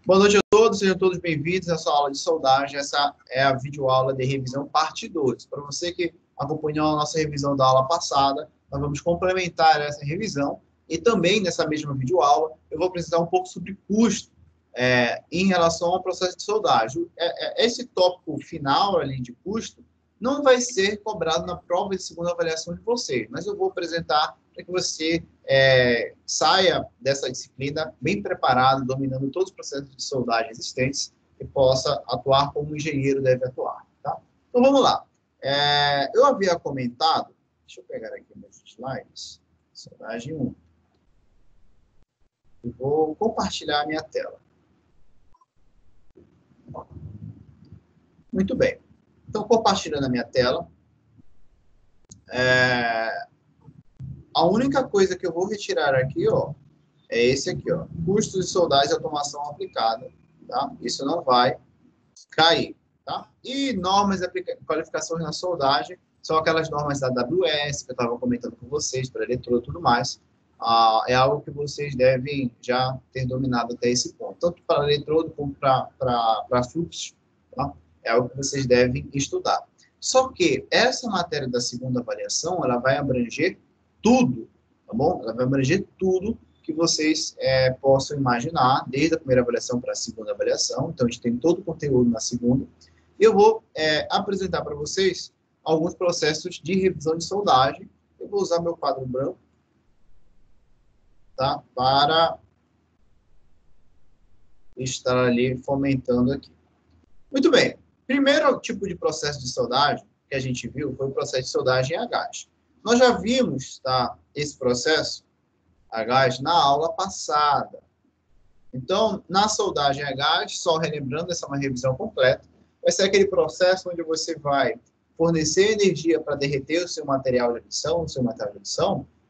Boa noite a todos, sejam todos bem-vindos à sua aula de soldagem. Essa é a videoaula de revisão parte 2. Para você que acompanhou a nossa revisão da aula passada, nós vamos complementar essa revisão e também nessa mesma videoaula eu vou apresentar um pouco sobre custo em relação ao processo de soldagem. Esse tópico final ali de custo não vai ser cobrado na prova de segunda avaliação de vocês, mas eu vou apresentar para que você saia dessa disciplina bem preparado, dominando todos os processos de soldagem existentes e possa atuar como o engenheiro deve atuar. Tá? Então, vamos lá. Eu havia comentado, deixa eu pegar aqui meus slides, soldagem 1. Eu vou compartilhar a minha tela. Muito bem. Então, compartilhando a minha tela, a única coisa que eu vou retirar aqui, ó, é esse aqui, ó, custos de soldagem e automação aplicada, tá? Isso não vai cair, tá? E normas de qualificações na soldagem são aquelas normas da AWS que eu estava comentando com vocês, para eletrodo e tudo mais. É algo que vocês devem já ter dominado até esse ponto, tanto para eletrodo como para fluxo, tá? É algo que vocês devem estudar. Só que essa matéria da segunda avaliação, ela vai abranger tudo, tá bom? Ela vai abranger tudo que vocês possam imaginar, desde a primeira avaliação para a segunda avaliação. Então, a gente tem todo o conteúdo na segunda. E eu vou apresentar para vocês alguns processos de revisão de soldagem. Eu vou usar meu quadro branco, tá? Para estar ali fomentando aqui. Muito bem. Primeiro tipo de processo de soldagem que a gente viu foi o processo de soldagem a gás. Nós já vimos, tá, esse processo a gás na aula passada. Então, na soldagem a gás, só relembrando, essa é uma revisão completa, vai ser aquele processo onde você vai fornecer energia para derreter o seu material de adição,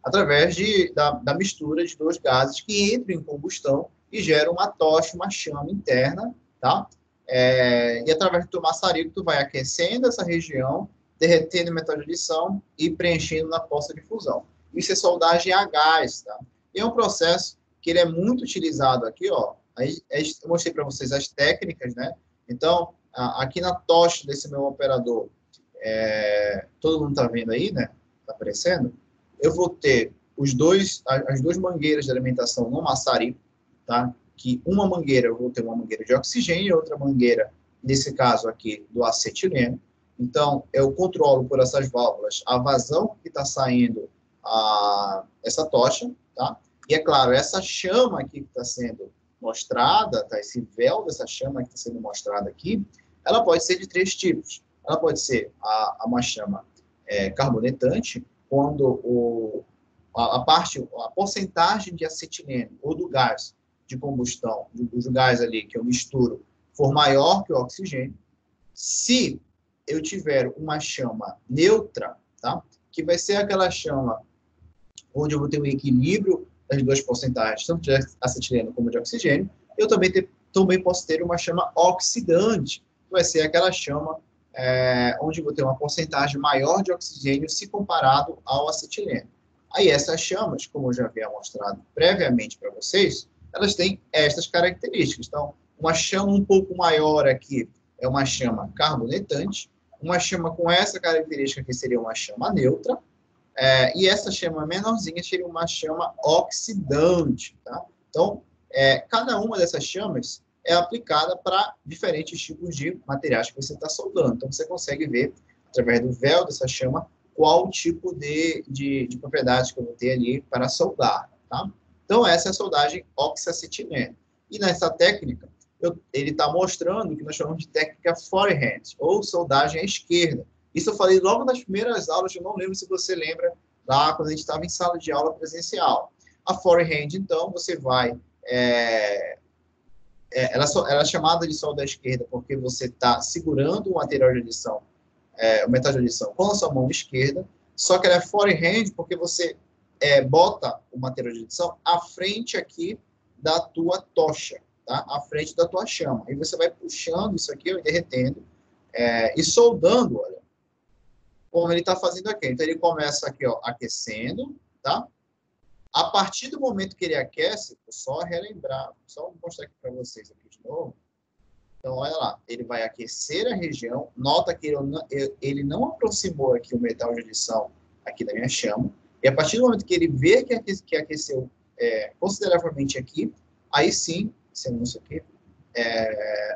através da mistura de dois gases que entram em combustão e geram uma tocha, uma chama interna, tá? E através do maçarico, tu vai aquecendo essa região, derretendo o metal de adição e preenchendo na poça de fusão. Isso é soldagem a gás, tá? E é um processo que ele é muito utilizado aqui, ó. Eu mostrei para vocês as técnicas, né? Então, aqui na tocha desse meu operador, todo mundo está vendo aí, né? Está aparecendo? Eu vou ter as duas mangueiras de alimentação no maçarico, tá? Que uma mangueira, eu vou ter uma mangueira de oxigênio e outra mangueira, nesse caso aqui, do acetileno. Então, eu controlo por essas válvulas a vazão que está saindo essa tocha, tá? E, é claro, essa chama aqui que está sendo mostrada, tá? Esse véu dessa chama que está sendo mostrada aqui, ela pode ser de três tipos. Ela pode ser uma chama carbonetante, quando a porcentagem de acetileno ou do gás de combustão, do gás ali que eu misturo, for maior que o oxigênio. Se eu tiver uma chama neutra, tá? Que vai ser aquela chama onde eu vou ter um equilíbrio das duas porcentagens, tanto de acetileno como de oxigênio, eu também posso ter uma chama oxidante, que vai ser aquela chama onde eu vou ter uma porcentagem maior de oxigênio se comparado ao acetileno. Aí essas chamas, como eu já havia mostrado previamente para vocês, elas têm estas características. Então, uma chama um pouco maior aqui é uma chama carbonetante, uma chama com essa característica aqui seria uma chama neutra, e essa chama menorzinha seria uma chama oxidante, tá? Então, cada uma dessas chamas é aplicada para diferentes tipos de materiais que você está soldando. Então, você consegue ver, através do véu dessa chama, qual tipo de propriedades que eu vou ter ali para soldar, tá? Então, essa é a soldagem oxiacetileno. E nessa técnica, ele está mostrando o que nós chamamos de técnica forehand, ou soldagem à esquerda. Isso eu falei logo nas primeiras aulas, eu não lembro se você lembra, lá quando a gente estava em sala de aula presencial. A forehand, então, você vai... ela é chamada de solda à esquerda porque você está segurando o material de adição, o metal de adição com a sua mão esquerda, só que ela é forehand porque você bota o material de adição à frente aqui da tua tocha, tá? À frente da tua chama. E você vai puxando isso aqui, derretendo, e soldando, olha, como ele está fazendo aqui. Então, ele começa aqui, ó, aquecendo, tá? A partir do momento que ele aquece, vou só relembrar, só vou mostrar aqui para vocês aqui de novo. Então, olha lá, ele vai aquecer a região. Nota que ele não aproximou aqui o metal de adição aqui da minha chama. E a partir do momento que ele vê que aqueceu consideravelmente aqui, aí sim, esse anúncio aqui,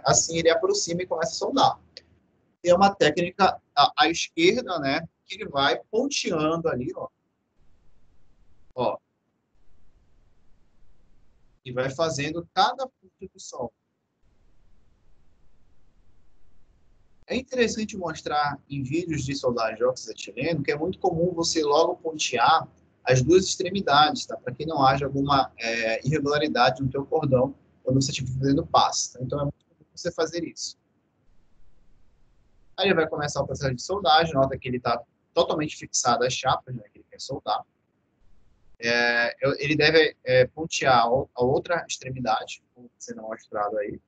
assim ele aproxima e começa a soldar. Tem uma técnica à esquerda, né, que ele vai ponteando ali, ó, e vai fazendo cada ponto do sol. É interessante mostrar em vídeos de soldagem de óxido etileno que é muito comum você logo pontear as duas extremidades, tá? Para que não haja alguma irregularidade no teu cordão quando você estiver fazendo passe. Tá? Então é muito comum você fazer isso. Aí ele vai começar o processo de soldagem, nota que ele está totalmente fixado às chapas, né, que ele quer soldar. Ele deve pontear a outra extremidade, como sendo mostrado aí.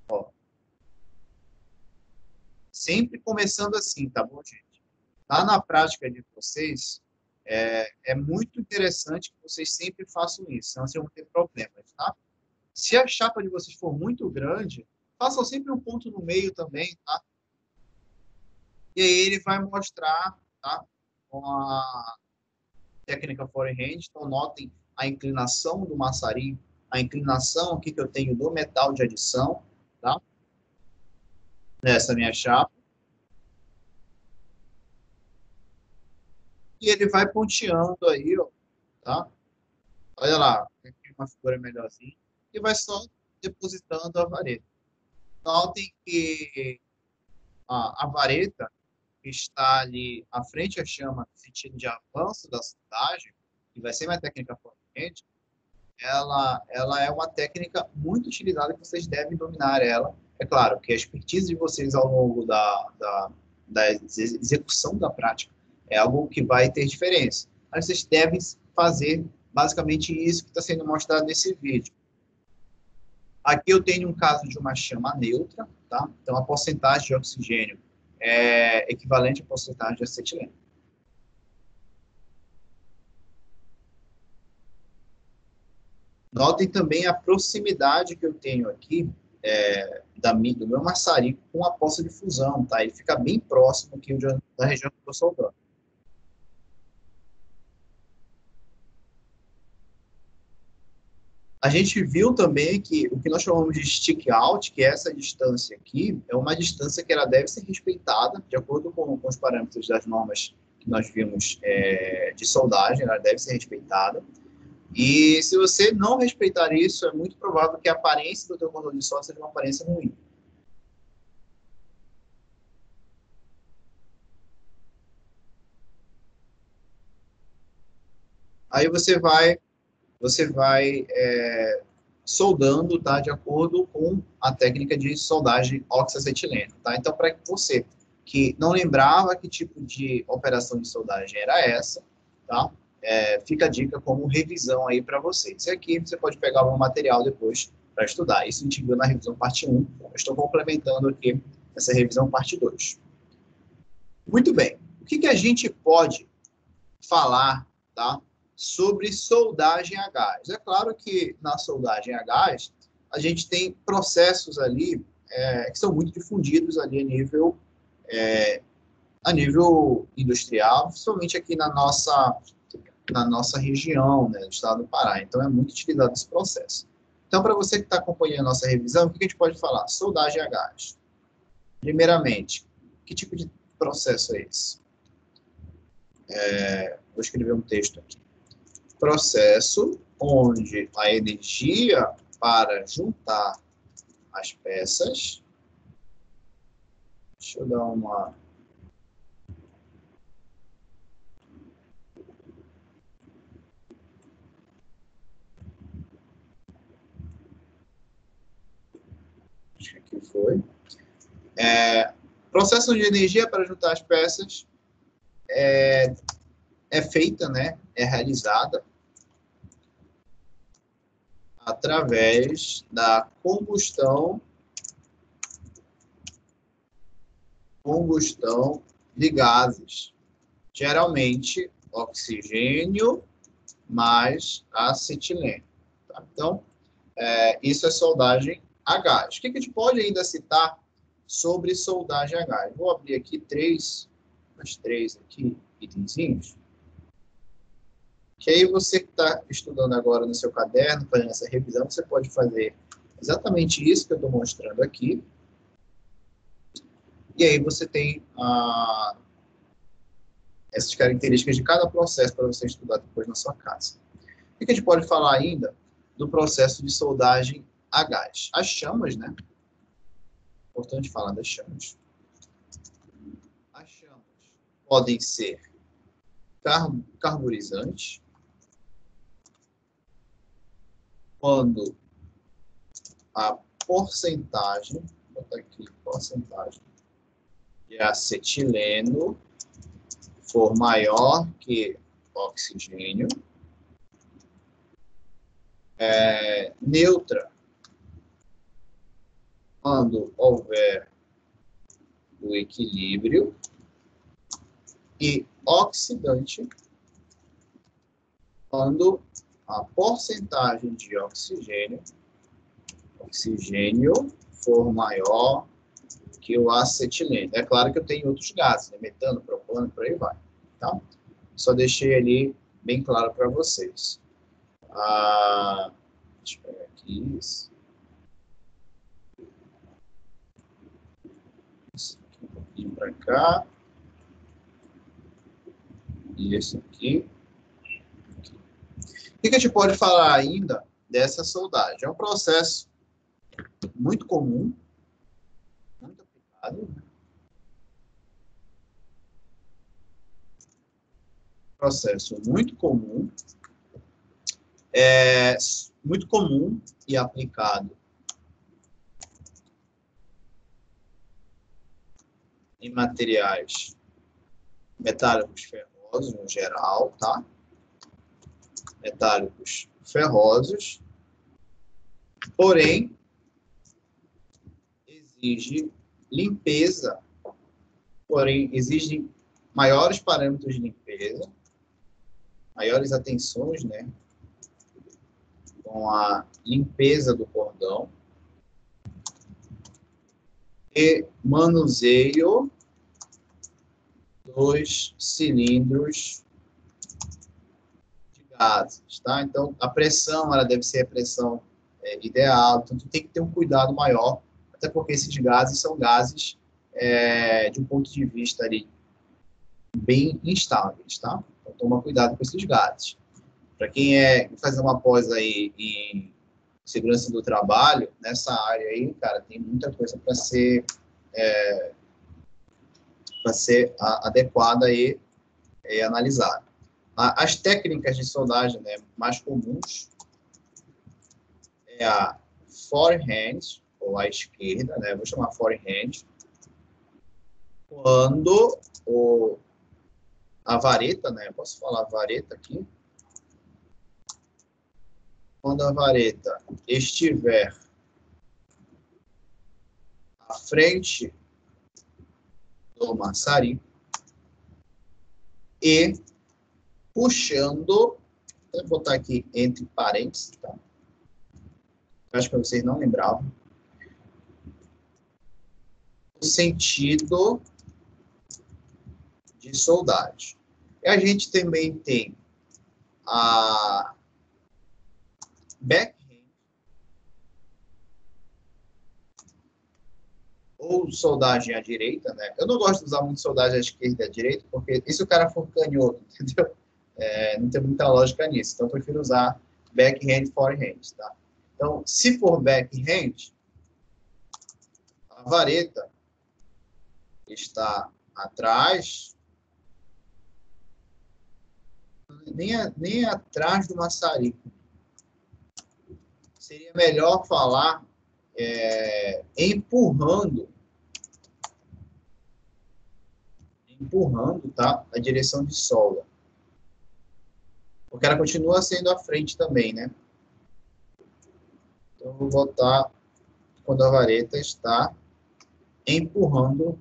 Ó. Sempre começando assim, tá bom, gente? Lá na prática de vocês, é muito interessante que vocês sempre façam isso, senão vocês vão ter problemas, tá? Se a chapa de vocês for muito grande, façam sempre um ponto no meio também, tá? E aí ele vai mostrar, tá? Com a técnica forehand, então notem a inclinação do maçarico, a inclinação aqui que eu tenho do metal de adição, tá? Nessa minha chapa. E ele vai ponteando aí, ó, tá? Olha lá, aqui uma figura melhorzinha. E vai só depositando a vareta. Notem que a vareta que está ali à frente à chama, no sentido de avanço da soldagem, que vai ser minha técnica forte, ela é uma técnica muito utilizada que vocês devem dominar ela. É claro que a expertise de vocês ao longo da execução da prática é algo que vai ter diferença. Mas vocês devem fazer basicamente isso que está sendo mostrado nesse vídeo. Aqui eu tenho um caso de uma chama neutra, tá? Então a porcentagem de oxigênio é equivalente à porcentagem de acetileno. Notem também a proximidade que eu tenho aqui do meu maçarico com a poça de fusão, tá? Ele fica bem próximo aqui da região que eu estou soldando. A gente viu também que o que nós chamamos de stick out, que é essa distância aqui, é uma distância que ela deve ser respeitada, de acordo com os parâmetros das normas que nós vimos de soldagem, ela deve ser respeitada. E se você não respeitar isso, é muito provável que a aparência do teu cordão de solda seja uma aparência ruim. Aí você vai soldando, tá, de acordo com a técnica de soldagem oxacetileno, tá? Então, para você que não lembrava que tipo de operação de soldagem era essa, tá? Fica a dica como revisão aí para vocês. E aqui você pode pegar um material depois para estudar. Isso a gente viu na revisão parte 1. Eu estou complementando aqui essa revisão parte 2. Muito bem. O que a gente pode falar, tá, sobre soldagem a gás? É claro que na soldagem a gás, a gente tem processos ali que são muito difundidos ali a nível industrial, principalmente aqui na nossa região, né, do estado do Pará. Então, é muito utilizado esse processo. Então, para você que está acompanhando a nossa revisão, o que a gente pode falar? Soldagem a gás. Primeiramente, que tipo de processo é esse? Vou escrever um texto aqui. Processo onde a energia para juntar as peças... Deixa eu dar uma... Acho que aqui foi. Processo de energia para juntar as peças é feita, né? É realizada através da combustão de gases, geralmente oxigênio, mais acetileno. Tá? Então, isso é soldagem a gás. O que a gente pode ainda citar sobre soldagem a gás? Vou abrir aqui três aqui, itemzinhos, que aí você que está estudando agora no seu caderno, fazendo essa revisão, você pode fazer exatamente isso que eu estou mostrando aqui. E aí você tem essas características de cada processo para você estudar depois na sua casa. O que a gente pode falar ainda do processo de soldagem a gás? As chamas, né? Importante falar das chamas. As chamas podem ser carburizantes, quando a porcentagem, vou botar aqui, porcentagem de acetileno for maior que oxigênio, neutra, quando houver o equilíbrio, e oxidante, quando a porcentagem de oxigênio for maior que o acetileno. É claro que eu tenho outros gases, né? Metano, propano, por aí vai. Tá? Só deixei ali bem claro para vocês. Deixa eu pegar aqui isso. Isso aqui um pouquinho para cá. E esse aqui. O que a gente pode falar ainda dessa soldagem? É um processo muito comum, muito aplicado, né? Processo muito comum, muito comum e aplicado em materiais metálicos ferrosos, no geral, tá? Metálicos ferrosos, porém, exige limpeza, porém, exigem maiores parâmetros de limpeza, maiores atenções, né, com a limpeza do cordão e manuseio dos cilindros de gases, tá? Então, a pressão, ela deve ser a pressão ideal, então tem que ter um cuidado maior, até porque esses gases são gases de um ponto de vista ali bem instáveis, tá? Então, toma cuidado com esses gases. Para quem fazer uma pós aí em segurança do trabalho, nessa área aí, cara, tem muita coisa para ser adequada e analisada. As técnicas de soldagem, né, mais comuns é a forehand, ou a esquerda, né, vou chamar forehand, quando a vareta, né, posso falar vareta aqui, quando a vareta estiver à frente do maçarico e puxando, vou botar aqui entre parênteses, tá? Acho que vocês não lembravam. O sentido de soldagem. E a gente também tem a backhand, ou soldagem à direita, né? Eu não gosto de usar muito soldagem à esquerda e à direita, porque e se o cara for canhoto, entendeu? Não tem muita lógica nisso. Então, eu prefiro usar backhand, forehand, tá? Então, se for backhand, a vareta está atrás, nem atrás do maçarico. Seria melhor falar empurrando, tá? A direção de solda. Porque ela continua sendo à frente também, né? Então, eu vou botar quando a vareta está empurrando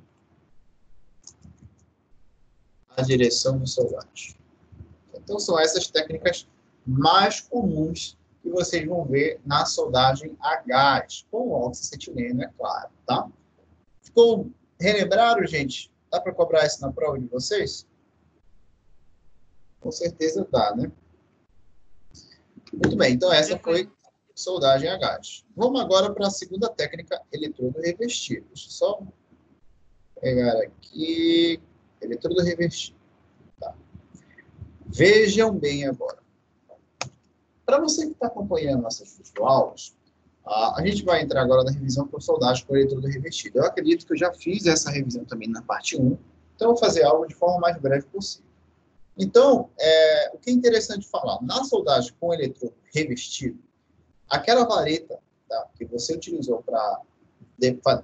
a direção de soldagem. Então, são essas técnicas mais comuns que vocês vão ver na soldagem a gás, com oxacetileno, é claro, tá? Ficou relembrado, gente? Dá para cobrar isso na prova de vocês? Com certeza dá, né? Muito bem, então essa foi soldagem a gás. Vamos agora para a segunda técnica, eletrodo revestido. Deixa eu só pegar aqui, eletrodo revestido. Tá. Vejam bem agora. Para você que está acompanhando nossas videoaulas, a gente vai entrar agora na revisão por soldagem com eletrodo revestido. Eu acredito que eu já fiz essa revisão também na parte 1, então eu vou fazer algo de forma mais breve possível. Então, o que é interessante falar, na soldagem com eletrodo revestido, aquela vareta, tá, que você utilizou para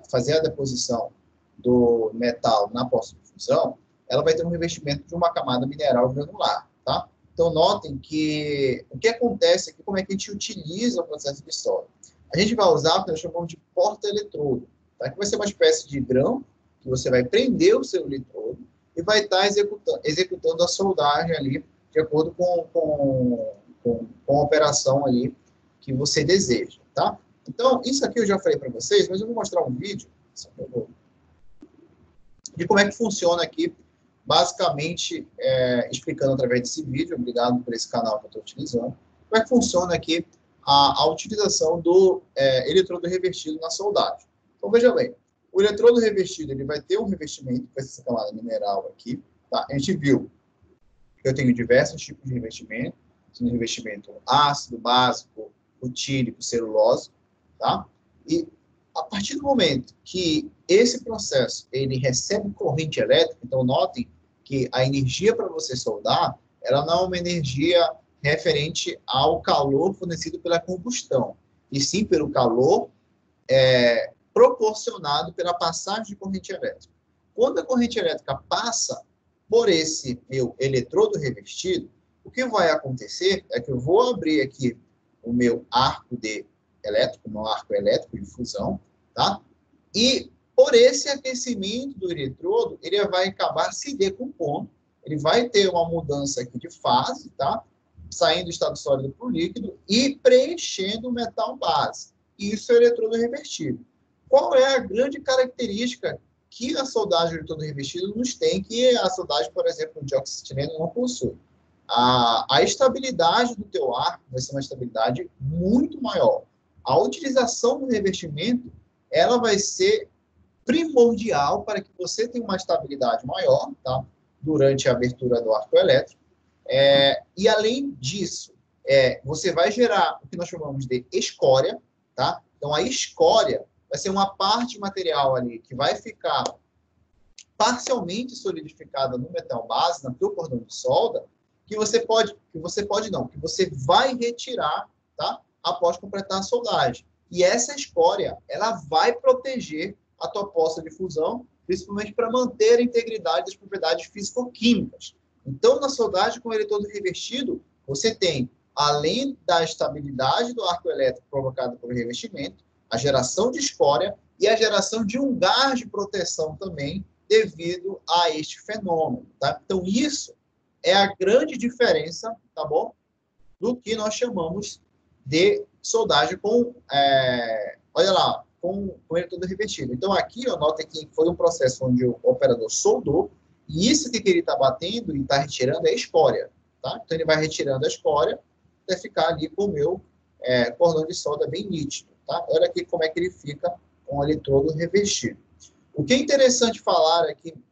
fazer a deposição do metal na poça de fusão, ela vai ter um revestimento de uma camada mineral granular, tá? Então, notem que o que acontece aqui, como é que a gente utiliza o processo de solda. A gente vai usar o que nós chamamos de porta-eletrodo, tá? Que vai ser uma espécie de grão que você vai prender o seu eletrodo e vai estar executando a soldagem ali de acordo com a operação ali que você deseja, tá? Então, isso aqui eu já falei para vocês, mas eu vou mostrar um vídeo de como é que funciona aqui, basicamente explicando através desse vídeo, obrigado por esse canal que eu estou utilizando, como é que funciona aqui a utilização do eletrodo revestido na soldagem. Então, veja bem, o eletrodo revestido ele vai ter um revestimento, que vai ser essa camada mineral aqui, tá? A gente viu que eu tenho diversos tipos de revestimento, tem revestimento ácido, básico, butírico, celulose, tá? E a partir do momento que esse processo ele recebe corrente elétrica, então notem que a energia para você soldar, ela não é uma energia referente ao calor fornecido pela combustão, e sim pelo calor proporcionado pela passagem de corrente elétrica. Quando a corrente elétrica passa por esse meu eletrodo revestido, o que vai acontecer é que eu vou abrir aqui o meu arco elétrico, meu arco elétrico de fusão, tá? E por esse aquecimento do eletrodo, ele vai acabar se decompondo, ele vai ter uma mudança aqui de fase, tá? Saindo do estado sólido para o líquido e preenchendo o metal base. Isso é o eletrodo revertido. Qual é a grande característica que a soldagem de eletrodo revestido nos tem, que a soldagem, por exemplo, de oxacetileno não possui? A estabilidade do teu arco vai ser uma estabilidade muito maior. A utilização do revestimento, ela vai ser primordial para que você tenha uma estabilidade maior, tá? Durante a abertura do arco elétrico. E, além disso, você vai gerar o que nós chamamos de escória, tá? Então, a escória vai ser uma parte material ali que vai ficar parcialmente solidificada no metal base, no teu cordão de solda, que você vai retirar, tá? Após completar a soldagem. E essa escória, ela vai proteger a tua poça de fusão, principalmente para manter a integridade das propriedades físico-químicas. Então, na soldagem com eletrodo revestido, você tem, além da estabilidade do arco elétrico provocado pelo revestimento, a geração de escória e a geração de um gás de proteção também devido a este fenômeno, tá? Então, isso é a grande diferença, tá bom? Do que nós chamamos de soldagem com, olha lá, com eletrodo revestido. Então, aqui, ó, nota que foi um processo onde o operador soldou, e isso que ele está batendo e está retirando é a escória, tá? Então, ele vai retirando a escória até ficar ali com o meu cordão de solda bem nítido, tá? Olha aqui como é que ele fica com o eletrodo revestido. O que é interessante falar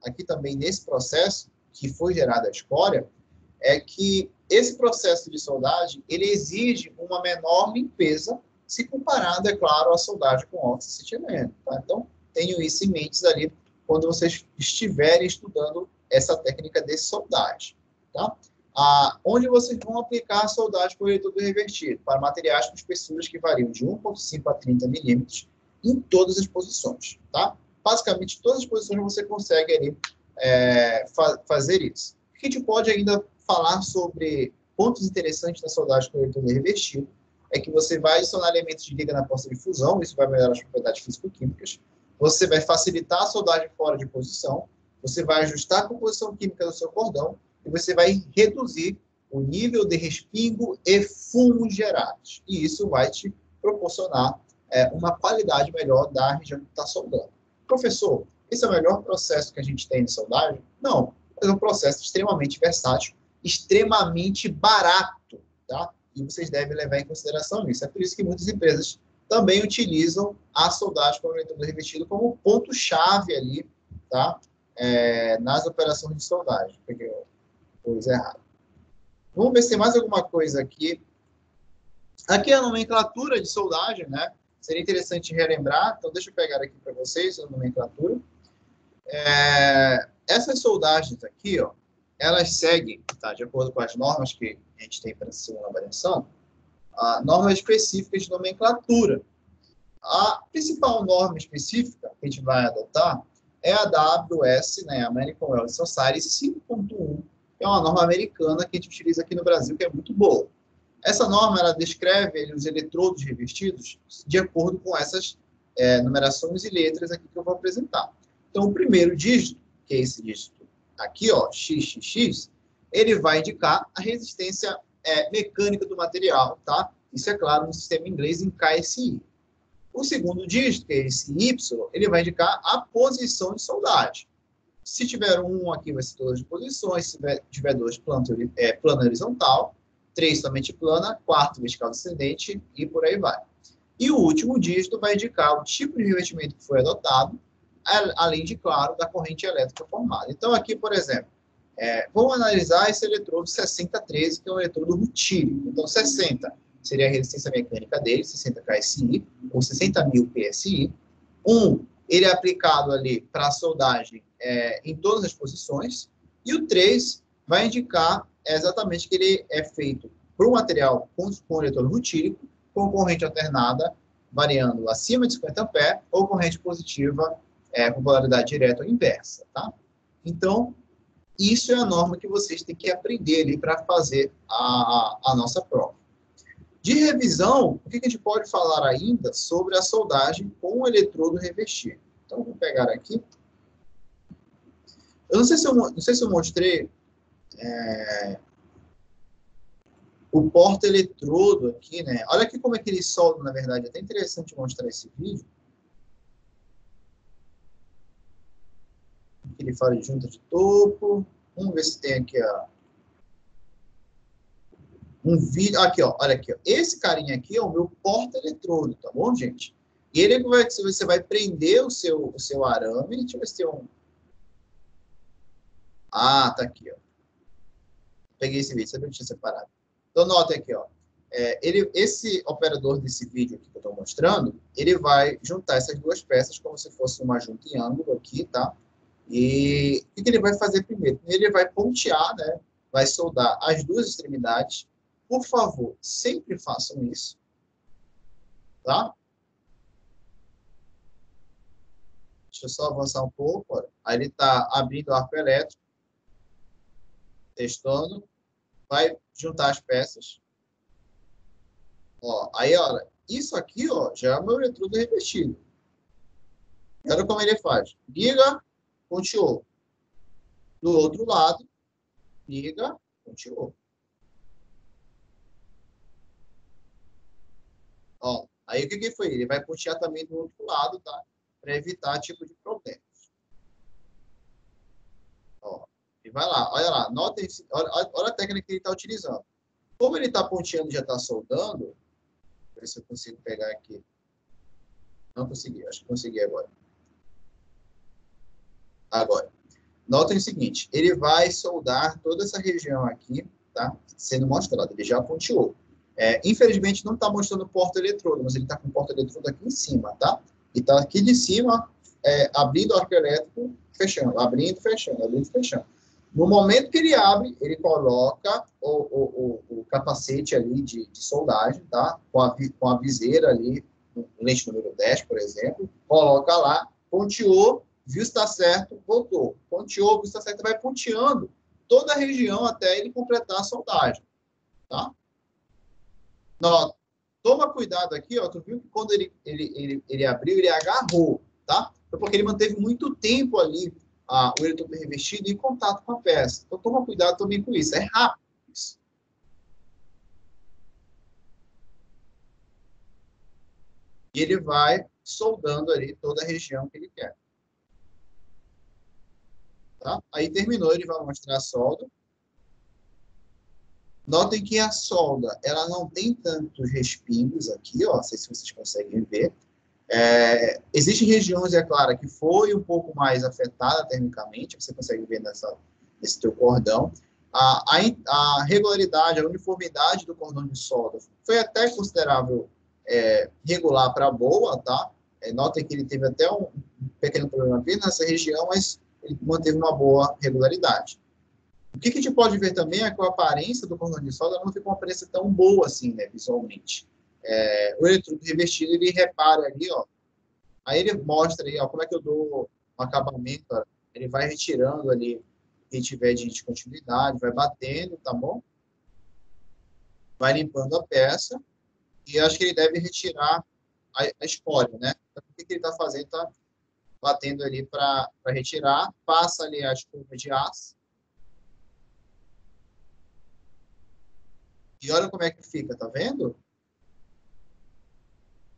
aqui também nesse processo, que foi gerada a escória, é que esse processo de soldagem, ele exige uma menor limpeza, se comparado, é claro, à soldagem com oxacetileno, tá? Então, tenham isso em mente ali quando vocês estiverem estudando essa técnica de soldagem, tá? Onde vocês vão aplicar a soldagem com eletrodo revertido para materiais com espessuras que variam de 1,5 a 30 milímetros em todas as posições, tá? Basicamente, todas as posições você consegue ali fazer isso. A gente pode ainda falar sobre pontos interessantes da soldagem com eletrodo revertido, é que você vai adicionar elementos de liga na poça de fusão, isso vai melhorar as propriedades físico-químicas, você vai facilitar a soldagem fora de posição, você vai ajustar a composição química do seu cordão e você vai reduzir o nível de respingo e fumos gerados. E isso vai te proporcionar uma qualidade melhor da região que está soldando. Professor, esse é o melhor processo que a gente tem de soldagem? Não, é um processo extremamente versátil, extremamente barato, tá? E vocês devem levar em consideração isso. É por isso que muitas empresas também utilizam a soldagem com eletrodo revestido como ponto-chave ali, tá? Nas operações de soldagem. Peguei coisa errada. Vamos ver se tem mais alguma coisa aqui. Aqui é a nomenclatura de soldagem, né? Seria interessante relembrar. Então, deixa eu pegar aqui para vocês a nomenclatura. Essas soldagens aqui, ó, elas seguem, tá, de acordo com as normas que a gente tem para a segunda avaliação, normas específicas de nomenclatura. A principal norma específica que a gente vai adotar é a AWS, né, American Welding Society 5.1, que é uma norma americana que a gente utiliza aqui no Brasil, que é muito boa. Essa norma, ela descreve os eletrodos revestidos de acordo com essas numerações e letras aqui que eu vou apresentar. Então, o primeiro dígito, que é esse dígito aqui, ó, XXX, ele vai indicar a resistência mecânica do material, tá? Isso é claro no sistema inglês em KSI. O segundo dígito, que é esse Y, ele vai indicar a posição de soldagem. Se tiver um aqui, vai ser todas as posições. Se tiver dois, plana horizontal. 3 somente plana. 4, vertical descendente. E por aí vai. E o último dígito vai indicar o tipo de revestimento que foi adotado, além de, claro, da corrente elétrica formada. Então, aqui, por exemplo, vamos analisar esse eletrodo 6013, que é um eletrodo rutílico. Então, 60 seria a resistência mecânica dele, 60 KSI, ou 60.000 PSI. Ele é aplicado ali para soldagem em todas as posições. E o 3 vai indicar exatamente que ele é feito para um material com eletrodo rutílico, com corrente alternada, variando acima de 50 A, ou corrente positiva com polaridade direta ou inversa, tá? Então, isso é a norma que vocês têm que aprender ali para fazer a nossa prova. De revisão, o que a gente pode falar ainda sobre a soldagem com o eletrodo revestido? Então, vou pegar aqui. Eu não sei se eu mostrei o porta-eletrodo aqui, né? Olha aqui como é que ele solda, na verdade. É até interessante mostrar esse vídeo. Aqui ele fala de junta de topo. Vamos ver se tem aqui, ó, um vídeo. Aqui, ó, olha aqui, ó. Esse carinha aqui é o meu porta-eletrodo, tá bom, gente? E ele você vai prender o seu arame. Deixa eu ver se tem um. Ah, tá aqui, ó. Peguei esse vídeo, sabia que eu tinha separado. Então, nota aqui, ó. Esse operador desse vídeo aqui que eu estou mostrando, ele vai juntar essas duas peças como se fosse uma junta em ângulo aqui, tá? E o que ele vai fazer primeiro? Ele vai pontear, né? Vai soldar as duas extremidades. Por favor, sempre façam isso, tá? Deixa eu só avançar um pouco. Olha. Aí ele está abrindo o arco elétrico, testando, vai juntar as peças. Ó, aí, olha, isso aqui, ó, já é o meu eletrodo revestido. Olha como ele faz. Liga, ponteou. Do outro lado, liga, ponteou. Ó, aí o que foi? Ele vai pontear também do outro lado, tá? Para evitar tipo de problemas. Ó, e vai lá, olha lá. Notem, olha a técnica que ele está utilizando. Como ele está ponteando e já está soldando, ver se eu consigo pegar aqui. Não consegui, acho que consegui agora. Agora, notem o seguinte, ele vai soldar toda essa região aqui, tá? Sendo mostrado, ele já ponteou. Infelizmente, não está mostrando o porta-eletrodo, mas ele está com o porta-eletrodo aqui em cima, tá? E está aqui de cima, abrindo o arco elétrico, fechando, abrindo, fechando, abrindo, fechando. No momento que ele abre, ele coloca o capacete ali de soldagem, tá? Com a viseira ali, lente número 10, por exemplo, coloca lá, ponteou, viu se está certo, voltou. Ponteou, viu se está certo, vai ponteando toda a região até ele completar a soldagem, tá? Não, toma cuidado aqui, ó, tu viu que quando ele abriu, ele agarrou, tá? Foi porque ele manteve muito tempo ali o eletrodo revestido em contato com a peça. Então, toma cuidado também com isso. É rápido isso. e ele vai soldando ali toda a região que ele quer. Tá? Aí terminou, ele vai mostrar a solda. Notem que a solda, ela não tem tantos respingos aqui, ó, não sei se vocês conseguem ver. Existem regiões, é claro, que foi um pouco mais afetada termicamente, você consegue ver nesse teu cordão. A regularidade, a uniformidade do cordão de solda foi até considerável regular para boa, tá? Notem que ele teve até um pequeno problema aqui nessa região, mas ele manteve uma boa regularidade. O que a gente pode ver também é que a aparência do cordão de solda não fica uma aparência tão boa assim, né, visualmente. O eletrodo revestido, ele repara ali, ó, aí ele mostra aí, ó, como é que eu dou o acabamento, ó, ele vai retirando ali o que tiver de descontinuidade, vai batendo, tá bom? Vai limpando a peça, e acho que ele deve retirar a escória, né? Então, o que ele está fazendo? Está batendo ali para retirar, passa ali a escova de aço, e olha como é que fica, tá vendo?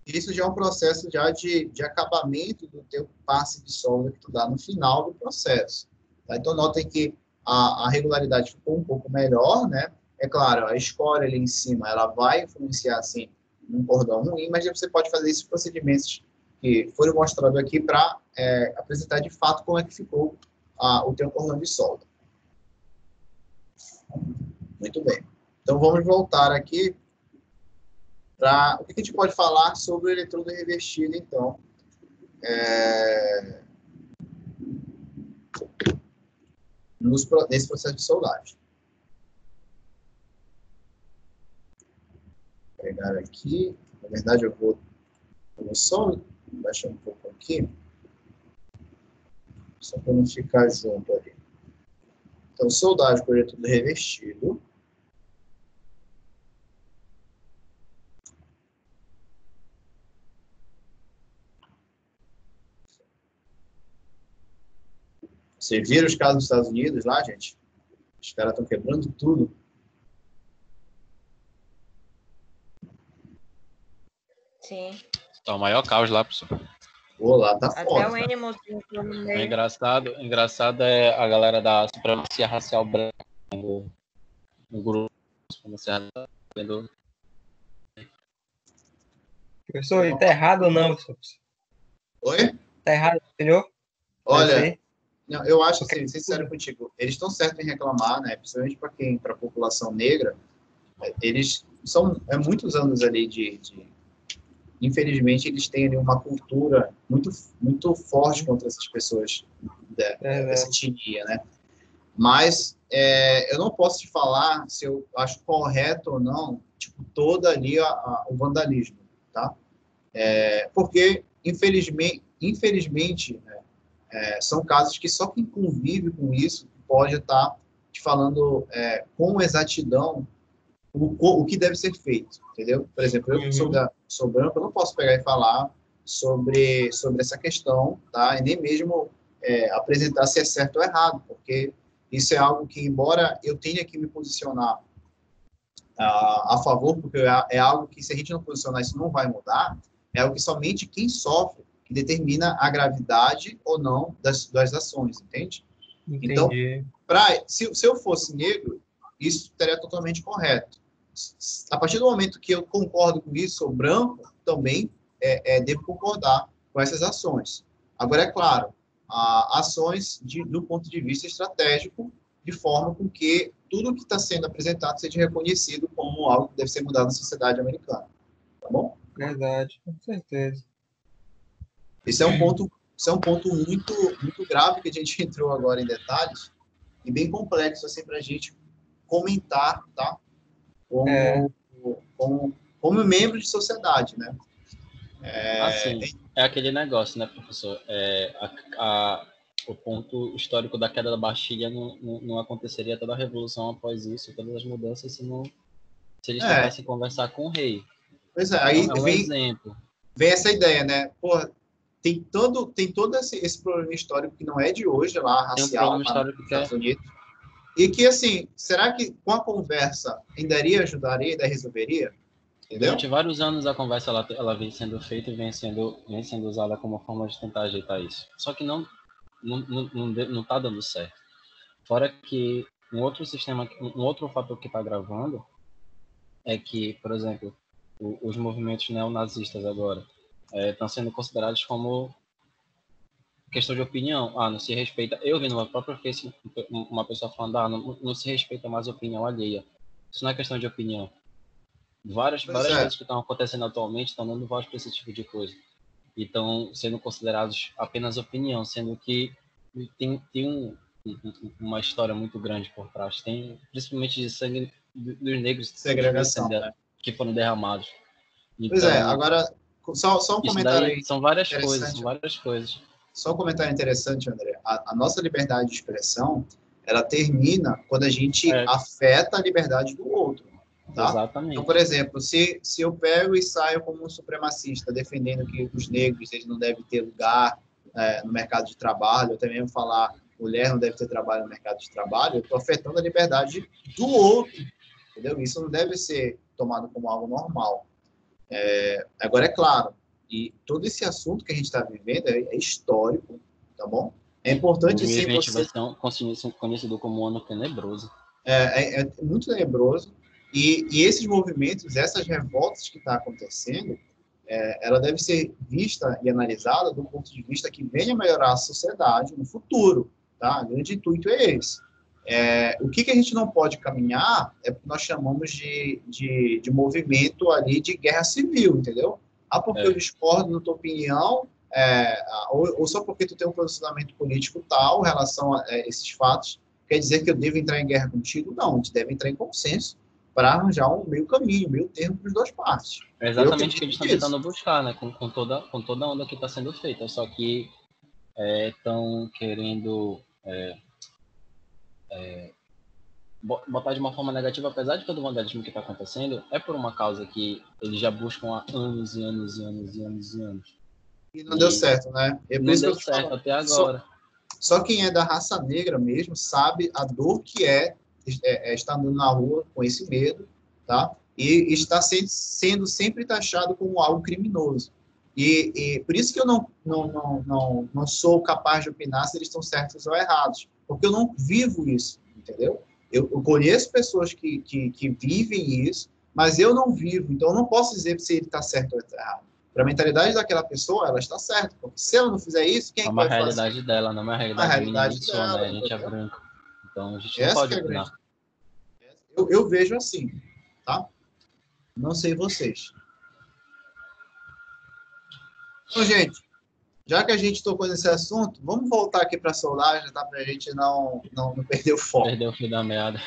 Isso já é um processo já de acabamento do teu passe de solda que tu dá no final do processo. Tá? Então, notem que a regularidade ficou um pouco melhor, né? É claro, a escória ali em cima, ela vai influenciar, assim, num cordão ruim, mas você pode fazer esses procedimentos que foram mostrados aqui para apresentar de fato como é que ficou o teu cordão de solda. Muito bem. Então, vamos voltar aqui para o que a gente pode falar sobre o eletrodo revestido, então. Nesse processo de soldagem. Vou pegar aqui. Na verdade, eu vou só baixar um pouco aqui, só para não ficar junto ali. Então, soldagem por eletrodo revestido. Vocês viram os casos dos Estados Unidos lá, gente? Os caras estão quebrando tudo. Sim. Tá o maior caos lá, professor. Pô, lá tá Até foda. o Animals entrou no O meio. engraçado é a galera da supremacia racial branca no grupo supremacia racial vendo. Professor, ele tá errado ou não, professor? Oi? Tá errado, entendeu? Olha, não, eu acho que, assim, sincero contigo, eles estão certos em reclamar, né? Principalmente para a população negra, eles são muitos anos ali infelizmente, eles têm ali uma cultura muito, muito forte contra essas pessoas dessa etnia, né? Mas eu não posso te falar se eu acho correto ou não, tipo, toda ali o vandalismo, tá? Porque, infelizmente né, são casos que só quem convive com isso pode estar te falando com exatidão o que deve ser feito, entendeu? Por exemplo, eu que sou branco, eu não posso pegar e falar sobre essa questão, tá? E nem mesmo apresentar se é certo ou errado, porque isso é algo que, embora eu tenha que me posicionar a favor, porque é algo que, se a gente não posicionar, isso não vai mudar, é algo que somente quem sofre que determina a gravidade ou não das ações, entende? Entendi. Então, se eu fosse negro, isso seria totalmente correto. A partir do momento que eu concordo com isso, sou branco, também devo concordar com essas ações. Agora, é claro, ações do ponto de vista estratégico, de forma com que tudo que está sendo apresentado seja reconhecido como algo que deve ser mudado na sociedade americana. Tá bom? Verdade, com certeza. Esse é um ponto muito, muito grave que a gente entrou agora em detalhes e bem complexo assim, para a gente comentar, tá? Como membro de sociedade, né? Assim, é aquele negócio, né, professor? O ponto histórico da queda da Bastilha não aconteceria toda a revolução após isso, todas as mudanças, se eles tentassem conversar com o rei. Pois é, aí exemplo. Vem essa ideia, né? Porra, tem todo esse problema histórico que não é de hoje lá, racial, lá nos Estados Unidos. E que, assim, será que com a conversa ainda ajudaria, ainda resolveria? Entendeu? Durante vários anos a conversa ela vem sendo feita e vem sendo usada como forma de tentar ajeitar isso. Só que não tá dando certo. Fora que um outro fator que está gravando é que, por exemplo, os movimentos neonazistas agora estão sendo considerados como questão de opinião. Não se respeita. Eu vi numa própria Face uma pessoa falando, não se respeita mais a opinião alheia. Isso não é questão de opinião. Várias coisas que estão acontecendo atualmente estão dando voz para esse tipo de coisa. E estão sendo considerados apenas opinião, sendo que tem uma história muito grande por trás. Tem, principalmente de sangue dos negros Segregação, que foram derramados. Então, pois é, agora, só um comentário aí. São várias coisas. Só um comentário interessante, André. A nossa liberdade de expressão, ela termina quando a gente afeta a liberdade do outro. Tá? Exatamente. Então, por exemplo, se eu pego e saio como um supremacista, defendendo que os negros eles não devem ter lugar no mercado de trabalho, eu também vou falar mulher não deve ter trabalho no mercado de trabalho, eu estou afetando a liberdade do outro, entendeu? Isso não deve ser tomado como algo normal. Agora, é claro, e todo esse assunto que a gente está vivendo é histórico, tá bom? É importante sim você... conhecido como um ano tenebroso. É muito tenebroso. E esses movimentos, essas revoltas que estão acontecendo, ela deve ser vista e analisada do ponto de vista que venha melhorar a sociedade no futuro, tá? O grande intuito é esse. O que a gente não pode caminhar é o que nós chamamos de movimento ali de guerra civil, entendeu? Porque eu discordo da tua opinião, ou só porque tu tem um posicionamento político tal em relação a esses fatos, quer dizer que eu devo entrar em guerra contigo? Não, a gente deve entrar em consenso para arranjar um meio caminho, um meio termo para as duas partes. É exatamente o que eles estão tentando buscar, né? Com toda a onda que está sendo feita. Só que estão querendo botar de uma forma negativa, apesar de todo o vandalismo que está acontecendo, é por uma causa que eles já buscam há anos e anos e anos e anos e anos. E não deu certo, né? Não deu certo até agora. Só quem é da raça negra mesmo sabe a dor que estar andando na rua com esse medo, tá? E está sendo sempre taxado como algo criminoso. E por isso que eu não sou capaz de opinar se eles estão certos ou errados, porque eu não vivo isso, entendeu? Eu conheço pessoas que vivem isso, mas eu não vivo, então eu não posso dizer se ele está certo ou está errado. Para a mentalidade daquela pessoa, ela está certa, porque se ela não fizer isso, quem vai fazer? É uma realidade dela, não é uma realidade sua, né? A gente é branco. Então, a gente não pode opinar. Eu vejo assim, tá? Não sei vocês. Então, gente, já que a gente tocou nesse assunto, vamos voltar aqui para a soldagem, tá? Para a gente não perder o foco. Perder o fio da meada.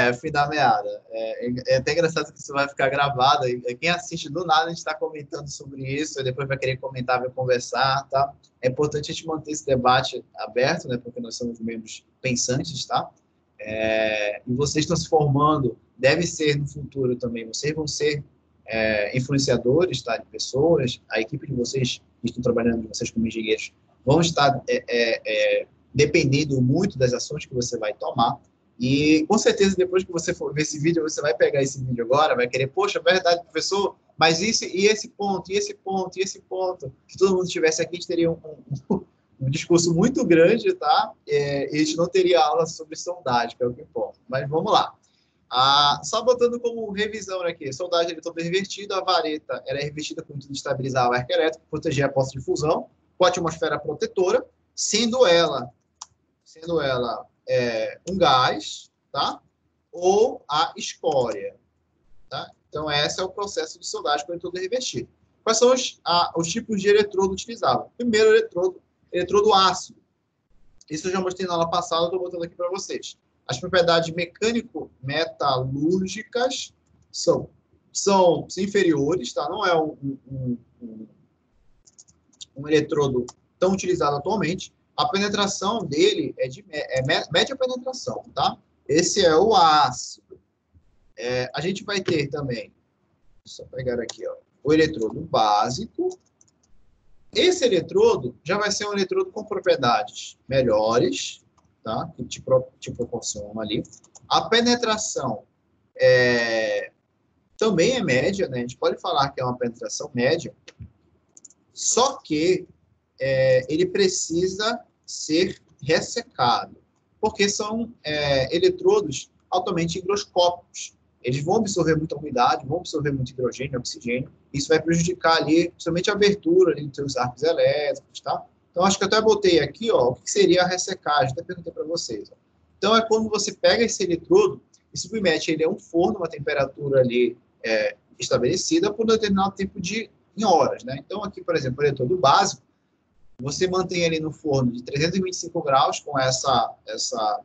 O fio da meada. É até engraçado que isso vai ficar gravado. Quem assiste do nada, a gente está comentando sobre isso, e depois vai querer comentar, vai conversar, tá? É importante a gente manter esse debate aberto, né? Porque nós somos membros pensantes, tá? E vocês estão se formando, deve ser no futuro também, vocês vão ser influenciadores, tá, de pessoas, a equipe de vocês que estão trabalhando, de vocês como engenheiros, vão estar dependendo muito das ações que você vai tomar, e com certeza depois que você for ver esse vídeo, você vai pegar esse vídeo agora, vai querer, poxa, verdade, professor, mas isso, e esse ponto, e esse ponto, e esse ponto, se todo mundo estivesse aqui, a gente teria um discurso muito grande, tá? E a gente não teria aula sobre soldagem, que é o que importa. Mas vamos lá. Só botando como revisão aqui, soldagem ele todo revertido, a vareta ela é revestida com o intuito de estabilizar o arco elétrico, proteger a poça de fusão, com a atmosfera protetora, sendo ela um gás, tá? Ou a escória, tá? Então, esse é o processo de soldagem com o intuito revestido. Quais são os tipos de eletrodo utilizável? Primeiro, eletrodo ácido. Isso eu já mostrei na aula passada, estou botando aqui para vocês. As propriedades mecânico-metalúrgicas são inferiores, tá? Não é um eletrodo tão utilizado atualmente. A penetração dele é média penetração, tá? Esse é o ácido. A gente vai ter também, só pegar aqui, ó, o eletrodo básico. Esse eletrodo já vai ser um eletrodo com propriedades melhores, tá? Que te proporcionam ali. A penetração também é média, né? A gente pode falar que é uma penetração média, só que ele precisa ser ressecado, porque são eletrodos altamente higroscópicos. Eles vão absorver muita umidade, vão absorver muito hidrogênio, oxigênio. Isso vai prejudicar ali, principalmente a abertura ali dos seus arcos elétricos, tá? Então, acho que eu até botei aqui, ó, o que seria a ressecagem. Até perguntei para vocês. Ó. Então, é quando você pega esse eletrodo e submete ele a um forno, uma temperatura ali estabelecida por um determinado tempo em horas, né? Então, aqui, por exemplo, o eletrodo básico, você mantém ele no forno de 325 graus, com essa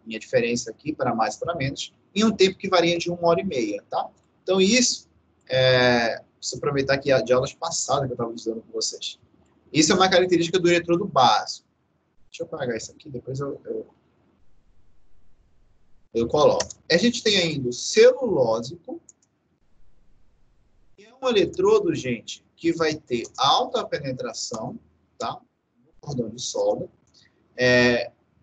minha diferença aqui, para mais e para menos, em um tempo que varia de 1h30, tá? Então, isso, se aproveitar aqui de aulas passadas que eu estava dizendo com vocês. Isso é uma característica do eletrodo básico. Deixa eu apagar isso aqui, depois eu coloco. A gente tem ainda o celulósico, que é um eletrodo, gente, que vai ter alta penetração, tá? Cordão de solda,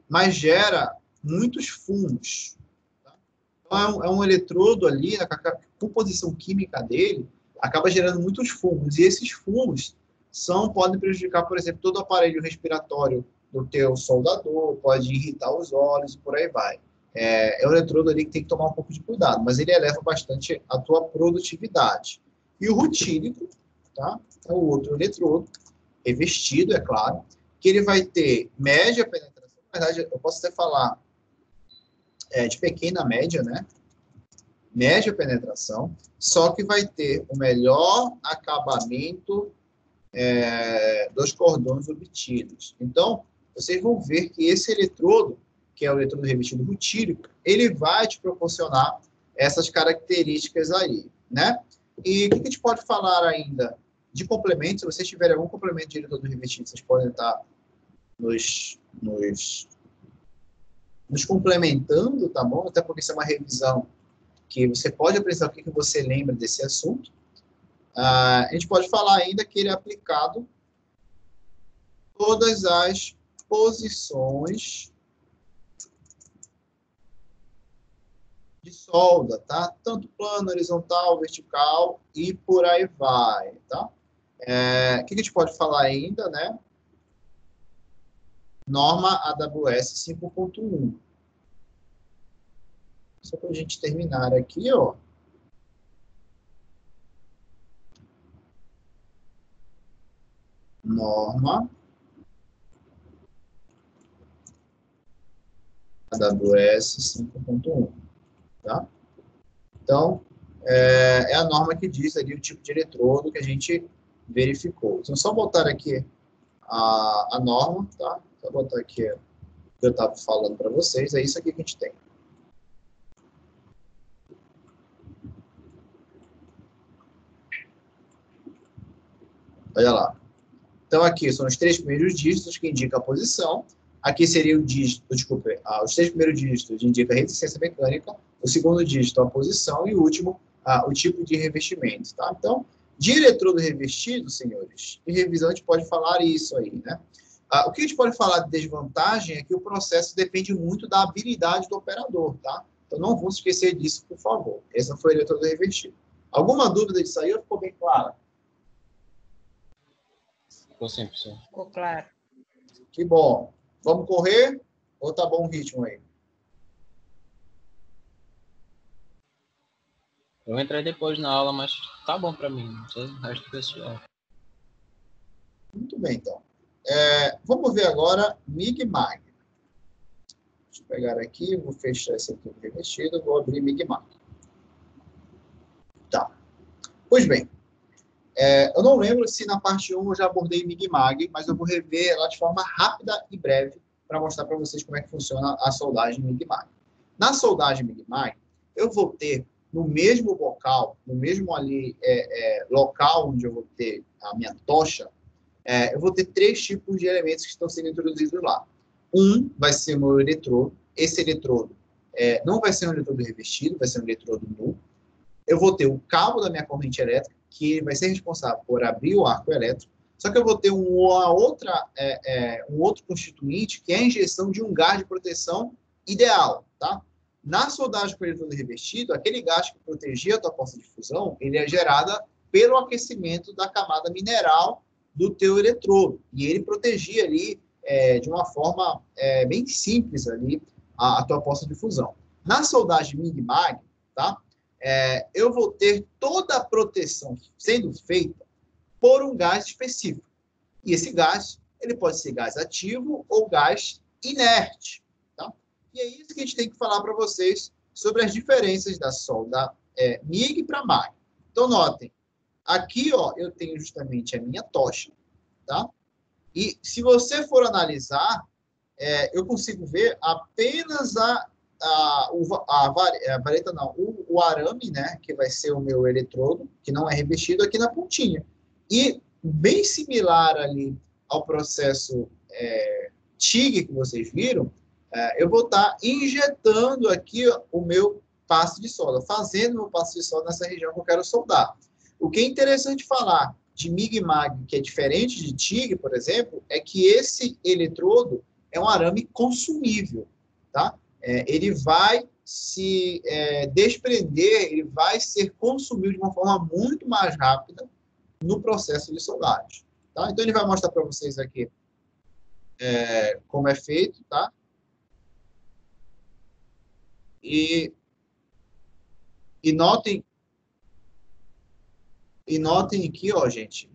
mas gera muitos fumos. Tá? Então, é um eletrodo ali, a composição química dele acaba gerando muitos fumos, e esses fumos podem prejudicar, por exemplo, todo o aparelho respiratório do teu soldador, pode irritar os olhos e por aí vai. É um eletrodo ali que tem que tomar um pouco de cuidado, mas ele eleva bastante a tua produtividade. E o rutílico, tá? É o outro eletrodo, revestido, é claro, que ele vai ter média penetração, na verdade, eu posso até falar de pequena média, né? Média penetração, só que vai ter o melhor acabamento dos cordões obtidos. Então, vocês vão ver que esse eletrodo, que é o eletrodo revestido rutílico, ele vai te proporcionar essas características aí, né? E o que a gente pode falar ainda de complemento? Se vocês tiverem algum complemento de eletrodo revestido, vocês podem estar nos complementando, tá bom? Até porque isso é uma revisão que você pode apresentar o que você lembra desse assunto. A gente pode falar ainda que ele é aplicado em todas as posições de solda, tá? Tanto plano, horizontal, vertical e por aí vai, tá? O que a gente pode falar ainda, né? Norma AWS 5.1. Só para a gente terminar aqui, ó. Norma AWS 5.1, tá? Então, é a norma que diz ali o tipo de eletrodo que a gente verificou. Então, só botar aqui a norma, tá? Só botar aqui o que eu estava falando para vocês, é isso aqui que a gente tem. Olha lá. Então, aqui são os 3 primeiros dígitos que indicam a posição. Aqui seria o dígito, desculpe, os 3 primeiros dígitos indicam a resistência mecânica, o segundo dígito a posição e o último o tipo de revestimento, tá? Então, de eletrodo revestido, senhores, em revisão a gente pode falar isso aí, né? O que a gente pode falar de desvantagem é que o processo depende muito da habilidade do operador, tá? Então, não vamos esquecer disso, por favor. Esse foi o eletrodo revestido. Alguma dúvida disso aí ou ficou bem claro? Ficou sim, professor. Ficou claro. Que bom. Vamos correr ou tá bom o ritmo aí? Eu entrei depois na aula, mas tá bom para mim, não sei o resto do pessoal. Muito bem, então. Vamos ver agora MIG-MAG. Deixa eu pegar aqui, vou fechar esse aqui revestido, vou abrir MIG-MAG. Tá. Pois bem, eu não lembro se na parte 1 eu já abordei MIG-MAG, mas eu vou rever ela de forma rápida e breve para mostrar para vocês como é que funciona a soldagem MIG-MAG. Na soldagem MIG-MAG, eu vou ter no mesmo bocal, no mesmo ali local onde eu vou ter a minha tocha, eu vou ter 3 tipos de elementos que estão sendo introduzidos lá. Um vai ser o meu eletrodo. Esse eletrodo não vai ser um eletrodo revestido, vai ser um eletrodo nu. Eu vou ter o cabo da minha corrente elétrica, que vai ser responsável por abrir o arco elétrico. Só que eu vou ter um outro constituinte, que é a injeção de um gás de proteção ideal, tá? Na soldagem com eletrodo revestido, aquele gás que protegia a tua poça de fusão, ele é gerado pelo aquecimento da camada mineral do teu eletrodo. E ele protegia ali, de uma forma bem simples ali, a tua poça de fusão. Na soldagem MIG-MAG, tá? Eu vou ter toda a proteção sendo feita por um gás específico. E esse gás, ele pode ser gás ativo ou gás inerte, tá? E é isso que a gente tem que falar para vocês sobre as diferenças da solda MIG para MAG. Então, notem, aqui, ó, eu tenho justamente a minha tocha, tá? E se você for analisar, eu consigo ver apenas vareta não, o arame, né, que vai ser o meu eletrodo, que não é revestido aqui na pontinha. E bem similar ali ao processo TIG que vocês viram, eu vou estar injetando aqui o meu passe de solda, fazendo o meu passe de solda nessa região que eu quero soldar. O que é interessante falar de MIG-MAG, que é diferente de TIG, por exemplo, é que esse eletrodo é um arame consumível, tá? Ele vai se desprender, ele vai ser consumido de uma forma muito mais rápida no processo de soldagem, tá? Então, ele vai mostrar para vocês aqui como é feito, tá? E notem aqui, ó, gente,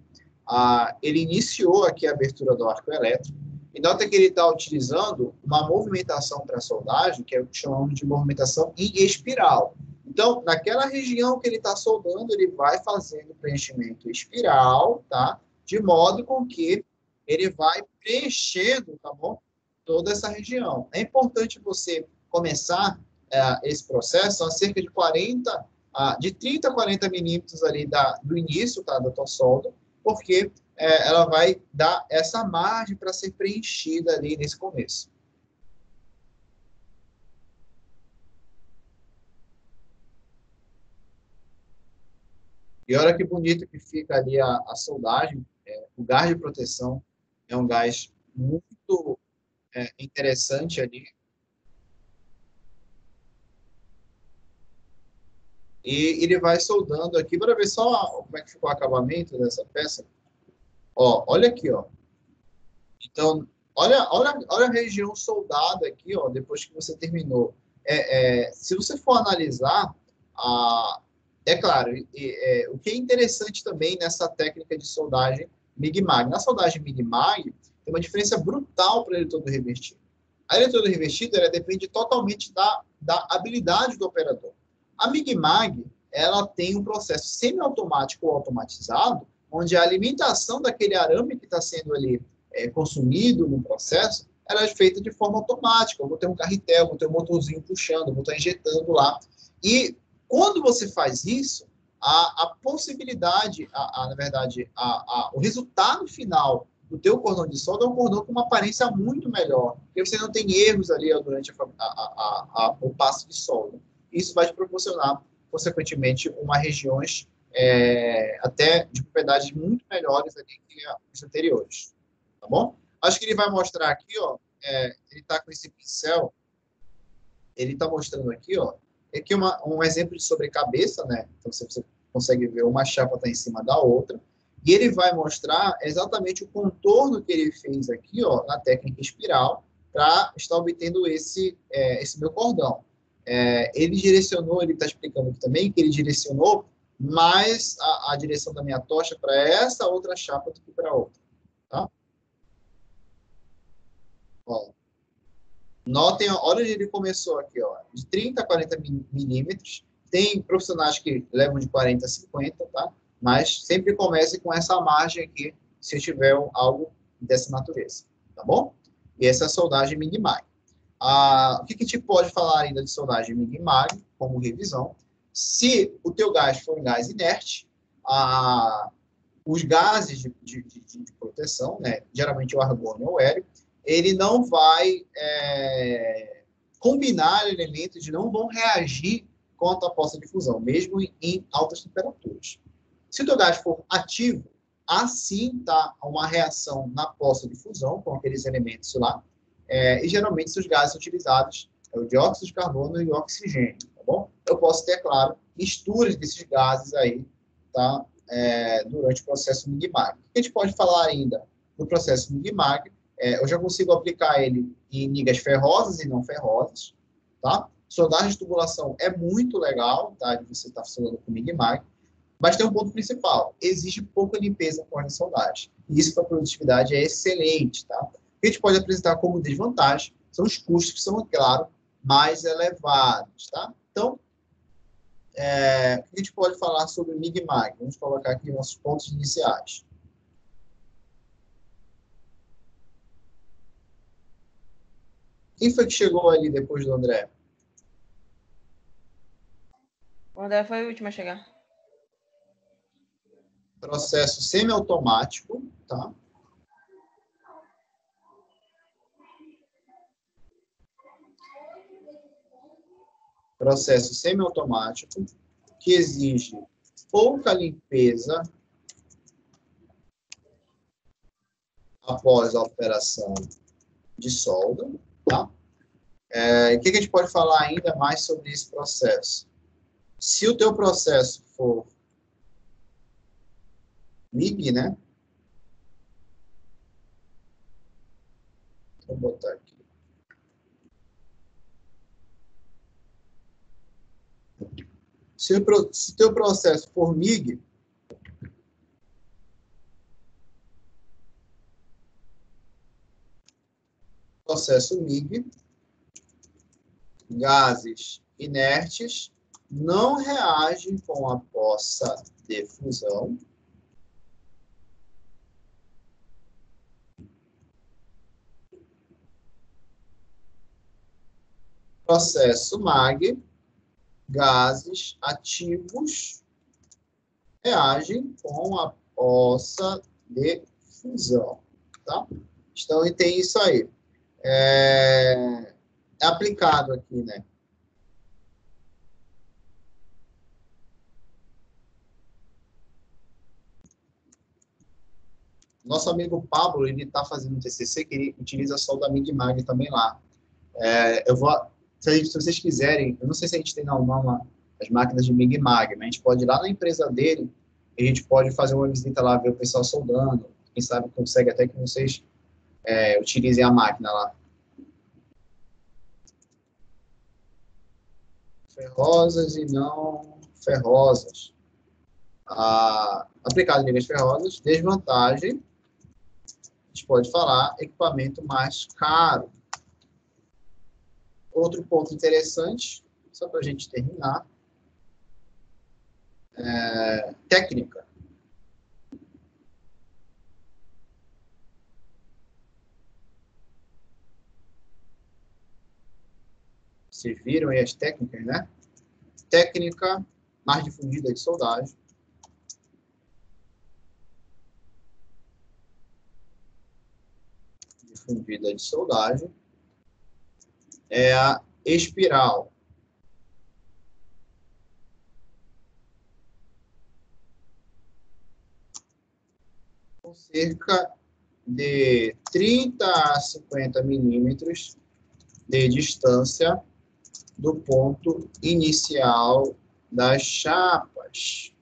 ele iniciou aqui a abertura do arco elétrico, e nota que ele está utilizando uma movimentação para soldagem, que é o que chamamos de movimentação em espiral. Então, naquela região que ele está soldando, ele vai fazendo preenchimento espiral, tá? De modo com que ele vai preenchendo, tá bom? Toda essa região. É importante você começar esse processo a cerca de 30 a 40 milímetros ali do início, tá? Da tua solda, porque ela vai dar essa margem para ser preenchida ali nesse começo. E olha que bonito que fica ali a soldagem. O gás de proteção é um gás muito interessante ali. E ele vai soldando aqui, para ver só como é que ficou o acabamento dessa peça. Ó, olha aqui, ó. Então, olha a região soldada aqui, ó, depois que você terminou. Se você for analisar, é claro, o que é interessante também nessa técnica de soldagem MIG-MAG. Na soldagem MIG-MAG, tem uma diferença brutal para o eletrodo revestido. A eletrodo revestido, ela depende totalmente da habilidade do operador. A MIG-MAG, ela tem um processo semiautomático ou automatizado, onde a alimentação daquele arame que está sendo ali consumido no processo, ela é feita de forma automática. Eu vou ter um carretel, vou ter um motorzinho puxando, vou estar injetando lá. E quando você faz isso, a possibilidade, na verdade, o resultado final do teu cordão de solda é um cordão com uma aparência muito melhor, porque você não tem erros ali durante o passo de solda. Isso vai te proporcionar, consequentemente, regiões até de propriedades muito melhores ali que os anteriores. Tá bom? Acho que ele vai mostrar aqui, ó, ele está com esse pincel, ele está mostrando aqui, ó, aqui um exemplo de sobrecabeça, né? Então, você consegue ver uma chapa está em cima da outra, e ele vai mostrar exatamente o contorno que ele fez aqui, ó, na técnica espiral, para estar obtendo esse meu cordão. Ele direcionou, ele está explicando aqui também, que ele direcionou mais a direção da minha tocha para essa outra chapa do que para a outra. Tá? Ó, notem, olha onde ele começou aqui, ó, de 30 a 40 milímetros. Tem profissionais que levam de 40 a 50, tá? Mas sempre comece com essa margem aqui, se tiver algo dessa natureza, tá bom? E essa é a soldagem MIG-MAG. O que a gente pode falar ainda de soldagem MIG-MAG, como revisão? Se o teu gás for um gás inerte, os gases de proteção, né, geralmente o argônio ou o hélio, ele não vai combinar elementos, não vão reagir com a tua poça de fusão, mesmo em altas temperaturas. Se o teu gás for ativo, assim está uma reação na poça de fusão com aqueles elementos lá, e geralmente os gases utilizados É o dióxido de carbono e o oxigênio, tá bom? Eu posso ter, claro, misturas desses gases aí, tá? Durante o processo Mig-Mag. O que a gente pode falar ainda no processo Mig-Mag? Eu já consigo aplicar ele em migas ferrosas e não ferrosas, tá? Soldagem de tubulação é muito legal, tá? De você estar funcionando com Mig-Mag, mas tem um ponto principal: exige pouca limpeza com a soldagem. E isso para a produtividade é excelente, tá? O que a gente pode apresentar como desvantagem são os custos, que são, claro, mais elevados, tá? Então, o que a gente pode falar sobre o Mig-Mag? Vamos colocar aqui nossos pontos iniciais. Quem foi que chegou ali depois do André? O André foi o último a chegar. Processo semiautomático, tá? Processo semiautomático que exige pouca limpeza após a operação de solda, tá? O que a gente pode falar ainda mais sobre esse processo? Se o teu processo for MIG, né? Vou botar aqui. Se o teu processo for MIG, processo MIG, gases inertes não reagem com a poça de fusão. Processo MAG, gases ativos reagem com a poça de fusão, tá? Então, tem isso aí. É aplicado aqui, né? Nosso amigo Pablo, ele está fazendo um TCC que ele utiliza só o da Mig-Mag também lá. Se vocês quiserem, eu não sei se a gente tem na UNAMA as máquinas de Mig-Mag, mas a gente pode ir lá na empresa dele e a gente pode fazer uma visita lá, ver o pessoal soldando. Quem sabe consegue até que vocês utilizem a máquina lá. Ferrosas e não ferrosas. Aplicado em ligas ferrosas, desvantagem, a gente pode falar, equipamento mais caro. Outro ponto interessante, só para a gente terminar, técnica. Vocês viram aí as técnicas, né? Técnica mais difundida de soldagem. Difundida de soldagem. É a espiral. Com cerca de 30 a 50 milímetros de distância do ponto inicial das chapas.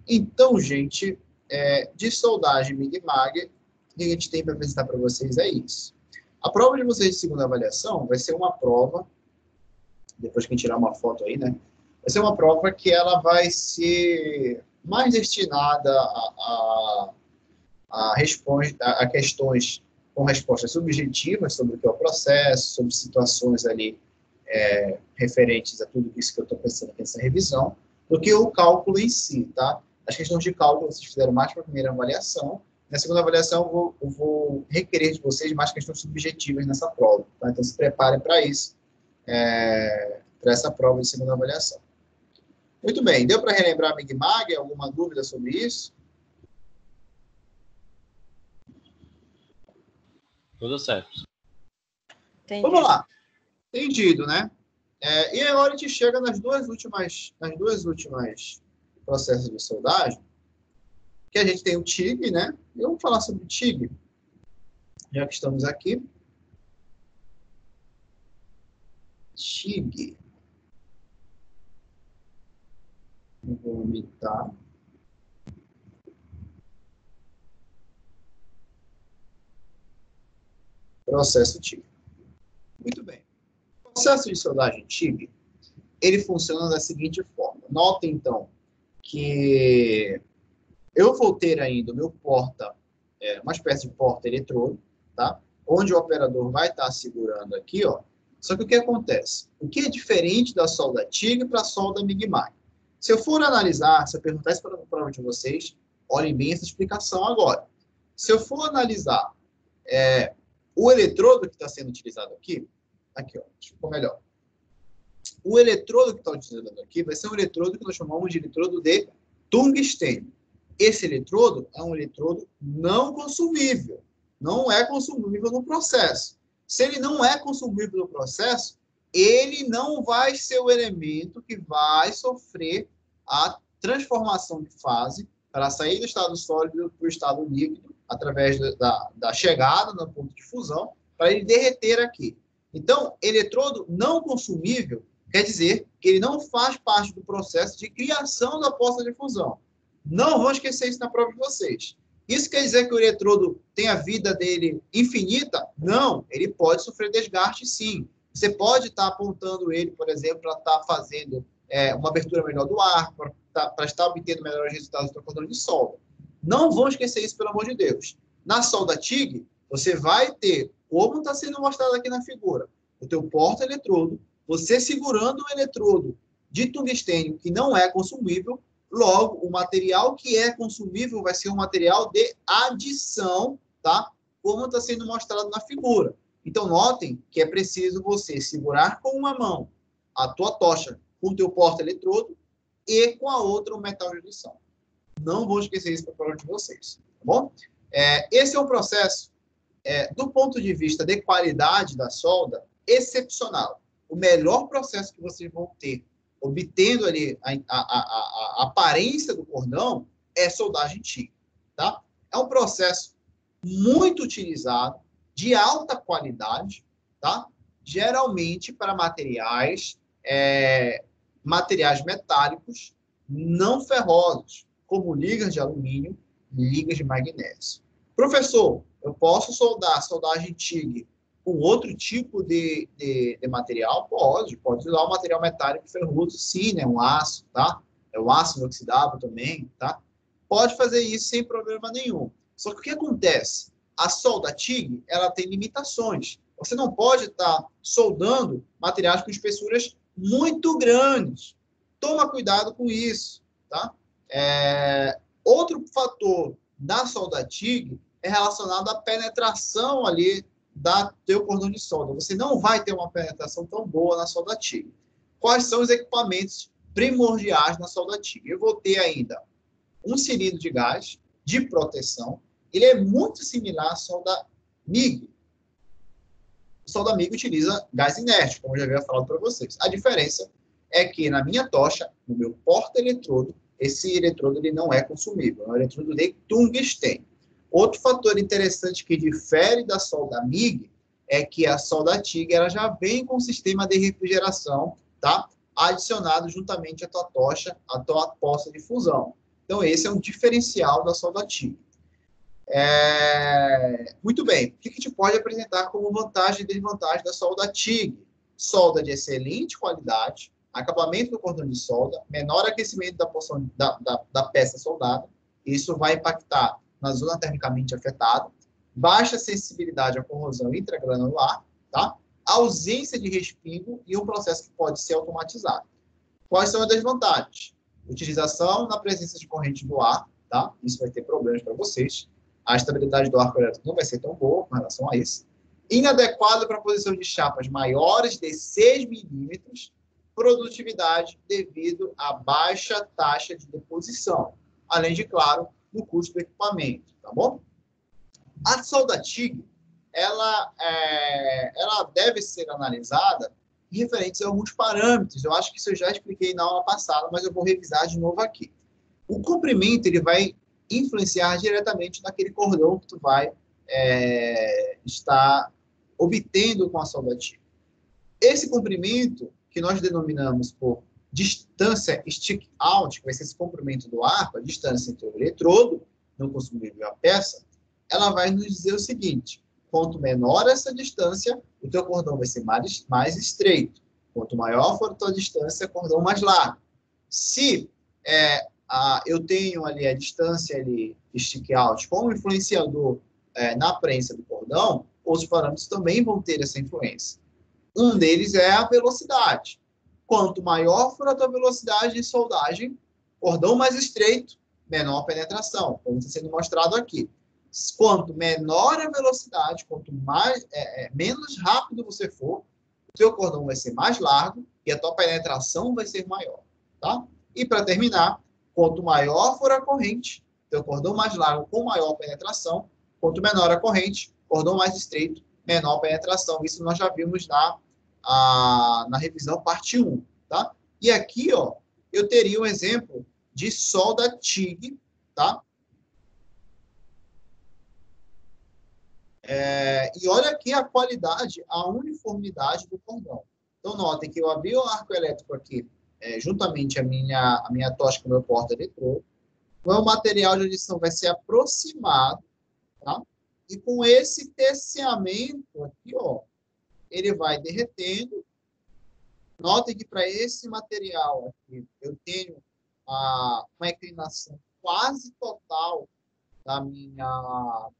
Então, gente, de soldagem Mig-Mag, o que a gente tem para apresentar para vocês é isso. A prova de vocês de segunda avaliação vai ser uma prova, depois que a gente tirar uma foto aí, né? Vai ser uma prova que ela vai ser mais destinada a questões com respostas subjetivas sobre o que é o processo, sobre situações ali referentes a tudo isso que eu estou pensando aqui nessa revisão, do que o cálculo em si, tá? As questões de cálculo vocês fizeram mais para a primeira avaliação. Na segunda avaliação, eu vou requerer de vocês mais questões subjetivas nessa prova, tá? Então, se preparem para isso, para essa prova de segunda avaliação. Muito bem, deu para relembrar a Mig-Mag? Alguma dúvida sobre isso? Tudo certo. Entendi. Vamos lá. Entendido, né? E agora a gente chega nas duas últimas processos de soldagem, que a gente tem o TIG, né? E vamos falar sobre o TIG. Já que estamos aqui, TIG. Vou imitar. Processo TIG. Muito bem. O processo de soldagem TIG, ele funciona da seguinte forma. Notem, então, que eu vou ter ainda o meu porta, uma espécie de porta-eletrodo, tá? Onde o operador vai estar segurando aqui, ó. Só que o que acontece? O que é diferente da solda TIG para a solda MIG-MAG? Se eu for analisar, se eu perguntar isso para um de vocês, olhem bem essa explicação agora. Se eu for analisar o eletrodo que está sendo utilizado aqui, ó, ficou melhor. O eletrodo que está utilizado aqui vai ser um eletrodo que nós chamamos de eletrodo de tungstênio. Esse eletrodo é um eletrodo não consumível. Não é consumível no processo. Se ele não é consumível no processo, ele não vai ser o elemento que vai sofrer a transformação de fase para sair do estado sólido para o estado líquido, através da chegada no ponto de fusão, para ele derreter aqui. Então, eletrodo não consumível quer dizer que ele não faz parte do processo de criação da poça de fusão. Não vão esquecer isso na prova de vocês. Isso quer dizer que o eletrodo tem a vida dele infinita? Não, ele pode sofrer desgaste, sim. Você pode estar apontando ele, por exemplo, para estar fazendo uma abertura melhor do arco, para estar obtendo melhores resultados do cordão de solda. Não vão esquecer isso, pelo amor de Deus. Na solda TIG, você vai ter, como está sendo mostrado aqui na figura, o teu porta-eletrodo, você segurando o eletrodo de tungstênio que não é consumível, logo, o material que é consumível vai ser um material de adição, tá? Como está sendo mostrado na figura. Então, notem que é preciso você segurar com uma mão a tua tocha com o teu porta-eletrodo e com a outra o metal de adição. Não vou esquecer isso para a prova de vocês, tá bom? Esse é um processo, do ponto de vista de qualidade da solda, excepcional. O melhor processo que vocês vão ter, obtendo ali a aparência do cordão, é soldagem TIG, tá? É um processo muito utilizado, de alta qualidade, tá? Geralmente para materiais metálicos não ferrosos, como ligas de alumínio, ligas de magnésio. Professor, eu posso soldar soldagem TIG com outro tipo de material? Pode usar o material metálico ferroso, sim, né? Um aço, tá? É o aço inoxidável também, tá? Pode fazer isso sem problema nenhum. Só que o que acontece? A solda TIG, ela tem limitações. Você não pode estar soldando materiais com espessuras muito grandes. Toma cuidado com isso, tá? Outro fator da solda TIG é relacionado à penetração ali da teu cordão de solda. Você não vai ter uma penetração tão boa na solda TIG. Quais são os equipamentos primordiais na solda TIG? Eu vou ter ainda um cilindro de gás de proteção. Ele é muito similar à solda MIG. A solda MIG utiliza gás inerte, como eu já havia falado para vocês. A diferença é que na minha tocha, no meu porta-eletrodo, esse eletrodo ele não é consumível. É um eletrodo de tungstênio. Outro fator interessante que difere da solda MIG é que a solda TIG ela já vem com um sistema de refrigeração, tá? Adicionado juntamente à tua tocha, à tua poça de fusão. Então, esse é um diferencial da solda TIG. Muito bem. O que a gente pode apresentar como vantagem e desvantagem da solda TIG? Solda de excelente qualidade, acabamento do cordão de solda, menor aquecimento da peça soldada. Isso vai impactar na zona termicamente afetada, baixa sensibilidade à corrosão intragranular, tá? Ausência de respingo e um processo que pode ser automatizado. Quais são as desvantagens? Utilização na presença de corrente do ar, tá? Isso vai ter problemas para vocês. A estabilidade do arco elétrico não vai ser tão boa com relação a isso. Inadequado para a posição de chapas maiores de 6 milímetros, produtividade devido à baixa taxa de deposição, além de, claro, no custo do equipamento, tá bom? A solda TIG, ela deve ser analisada em referentes a alguns parâmetros. Eu acho que isso eu já expliquei na aula passada, mas eu vou revisar de novo aqui. O comprimento, ele vai influenciar diretamente naquele cordão que tu vai está obtendo com a solda TIG. Esse comprimento, que nós denominamos por distância stick-out, que vai ser esse comprimento do arco, a distância entre o eletrodo no consumível e a peça, ela vai nos dizer o seguinte: quanto menor essa distância, o teu cordão vai ser mais estreito. Quanto maior for a tua distância, cordão mais largo. Se eu tenho ali a distância ali, stick-out, como influenciador na prensa do cordão, outros parâmetros também vão ter essa influência. Um deles é a velocidade. Quanto maior for a tua velocidade de soldagem, cordão mais estreito, menor penetração, como está sendo mostrado aqui. Quanto menor a velocidade, quanto menos rápido você for, o teu cordão vai ser mais largo e a tua penetração vai ser maior, tá? E para terminar, quanto maior for a corrente, teu cordão mais largo com maior penetração, quanto menor a corrente, cordão mais estreito, menor penetração. Isso nós já vimos na revisão parte 1, tá? E aqui, ó, eu teria um exemplo de solda TIG, tá? E olha aqui a qualidade, a uniformidade do cordão. Então, notem que eu abri o arco elétrico aqui, juntamente a minha tocha com o meu porta-eletrodo. O meu material de adição vai ser aproximado, tá? E com esse terceamento aqui, ó, ele vai derretendo. Notem que para esse material aqui, eu tenho uma inclinação quase total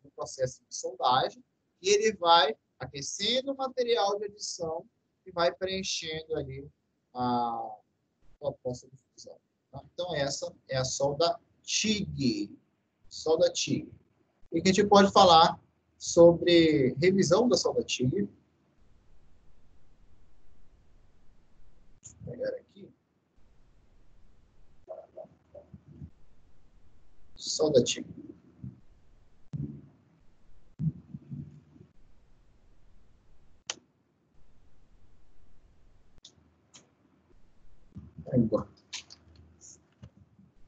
do processo de soldagem, e ele vai aquecendo o material de adição e vai preenchendo ali a proposta de fusão. Tá? Então, essa é a solda TIG. Solda TIG. E que a gente pode falar sobre revisão da solda TIG. Deixa eu pegar aqui. Solda TIG.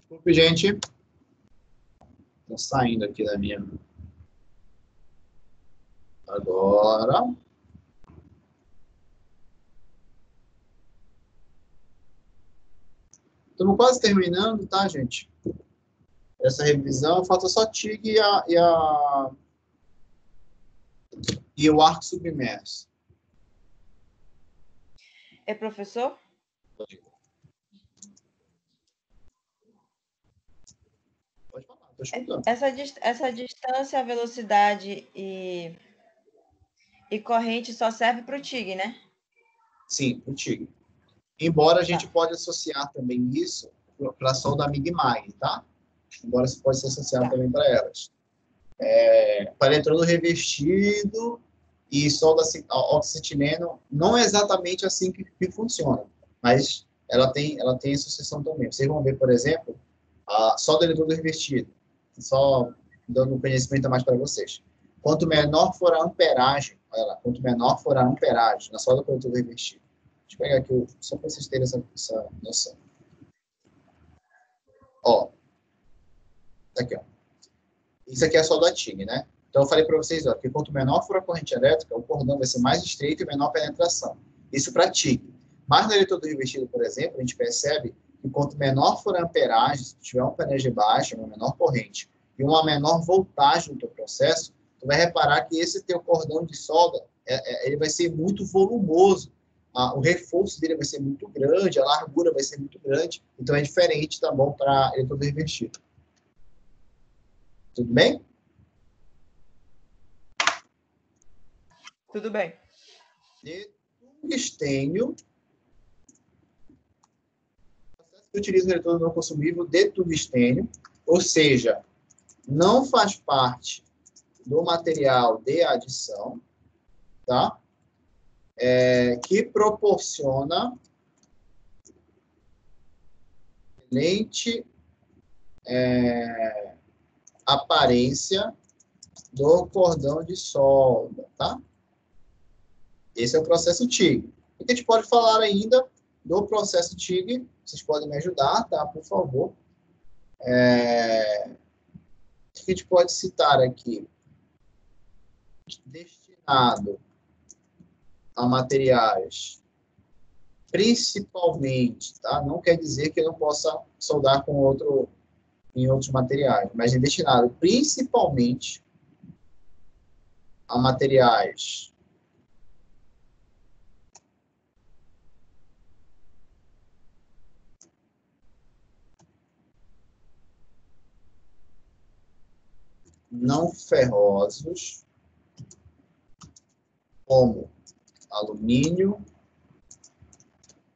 Desculpe, gente. Estou saindo aqui da minha... Agora... Estamos quase terminando, tá, gente? Essa revisão. Falta só TIG e o arco submerso. Professor? Pode falar, estou escutando. Essa distância, velocidade e corrente só serve para o TIG, né? Sim, para o TIG. Embora a gente pode associar também isso para a solda MIG-MAG, tá? Embora você pode se associar também para elas. Para eletrodo revestido e solda oxetileno, não é exatamente assim que funciona, mas ela tem associação também. Vocês vão ver, por exemplo, a solda eletrodo revestido, só dando um conhecimento a mais para vocês. Quanto menor for a amperagem, olha lá, quanto menor for a amperagem na solda com eletrodo revestido. Deixa eu pegar aqui, só para vocês terem essa noção. Ó, aqui, ó. Isso aqui é a solda TIG, né? Então, eu falei para vocês, ó, que quanto menor for a corrente elétrica, o cordão vai ser mais estreito e menor penetração. Isso para TIG. Mas no eletrodo revestido, por exemplo, a gente percebe que quanto menor for a amperagem, se tiver uma amperagem baixa, uma menor corrente, e uma menor voltagem no teu processo, tu vai reparar que esse teu cordão de solda, ele vai ser muito volumoso. O reforço dele vai ser muito grande, a largura vai ser muito grande. Então, é diferente, tá bom, para eletrodo revestido. Tudo bem? Tudo bem. De tungstênio. Eu utilizo o eletrodo não consumível de tungstênio, ou seja, não faz parte do material de adição, tá? Que proporciona excelente aparência do cordão de solda, tá? Esse é o processo TIG. O que a gente pode falar ainda do processo TIG? Vocês podem me ajudar, tá? Por favor. O que a gente pode citar aqui? destinado a materiais, principalmente, tá? Não quer dizer que eu não possa soldar com em outros materiais, mas é destinado principalmente a materiais não ferrosos, como alumínio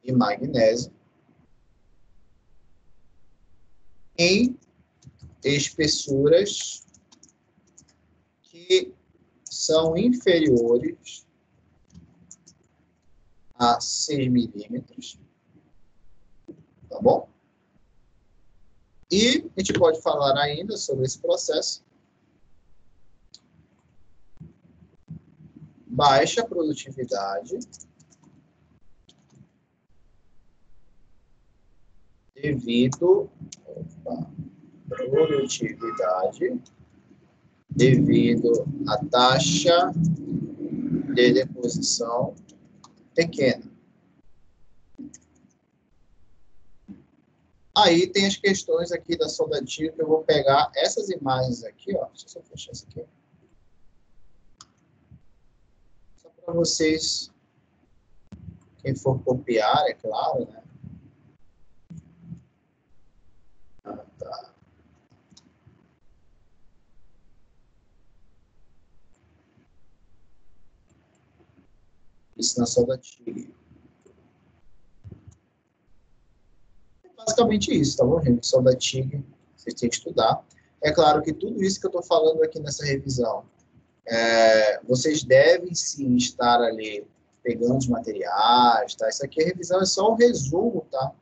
e magnésio, em espessuras que são inferiores a 6 milímetros, tá bom? E a gente pode falar ainda sobre esse processo. Baixa produtividade devido à taxa de deposição pequena. Aí tem as questões aqui da soldadinha, que eu vou pegar essas imagens aqui, ó. Deixa eu só fechar isso aqui. Só para vocês, quem for copiar, é claro, né? Tá. Isso na soldadinha. Basicamente isso, tá bom, gente? Só da TIG, vocês têm que estudar. É claro que tudo isso que eu estou falando aqui nessa revisão, vocês devem sim estar ali pegando os materiais, tá? Isso aqui, a revisão é só um resumo, tá?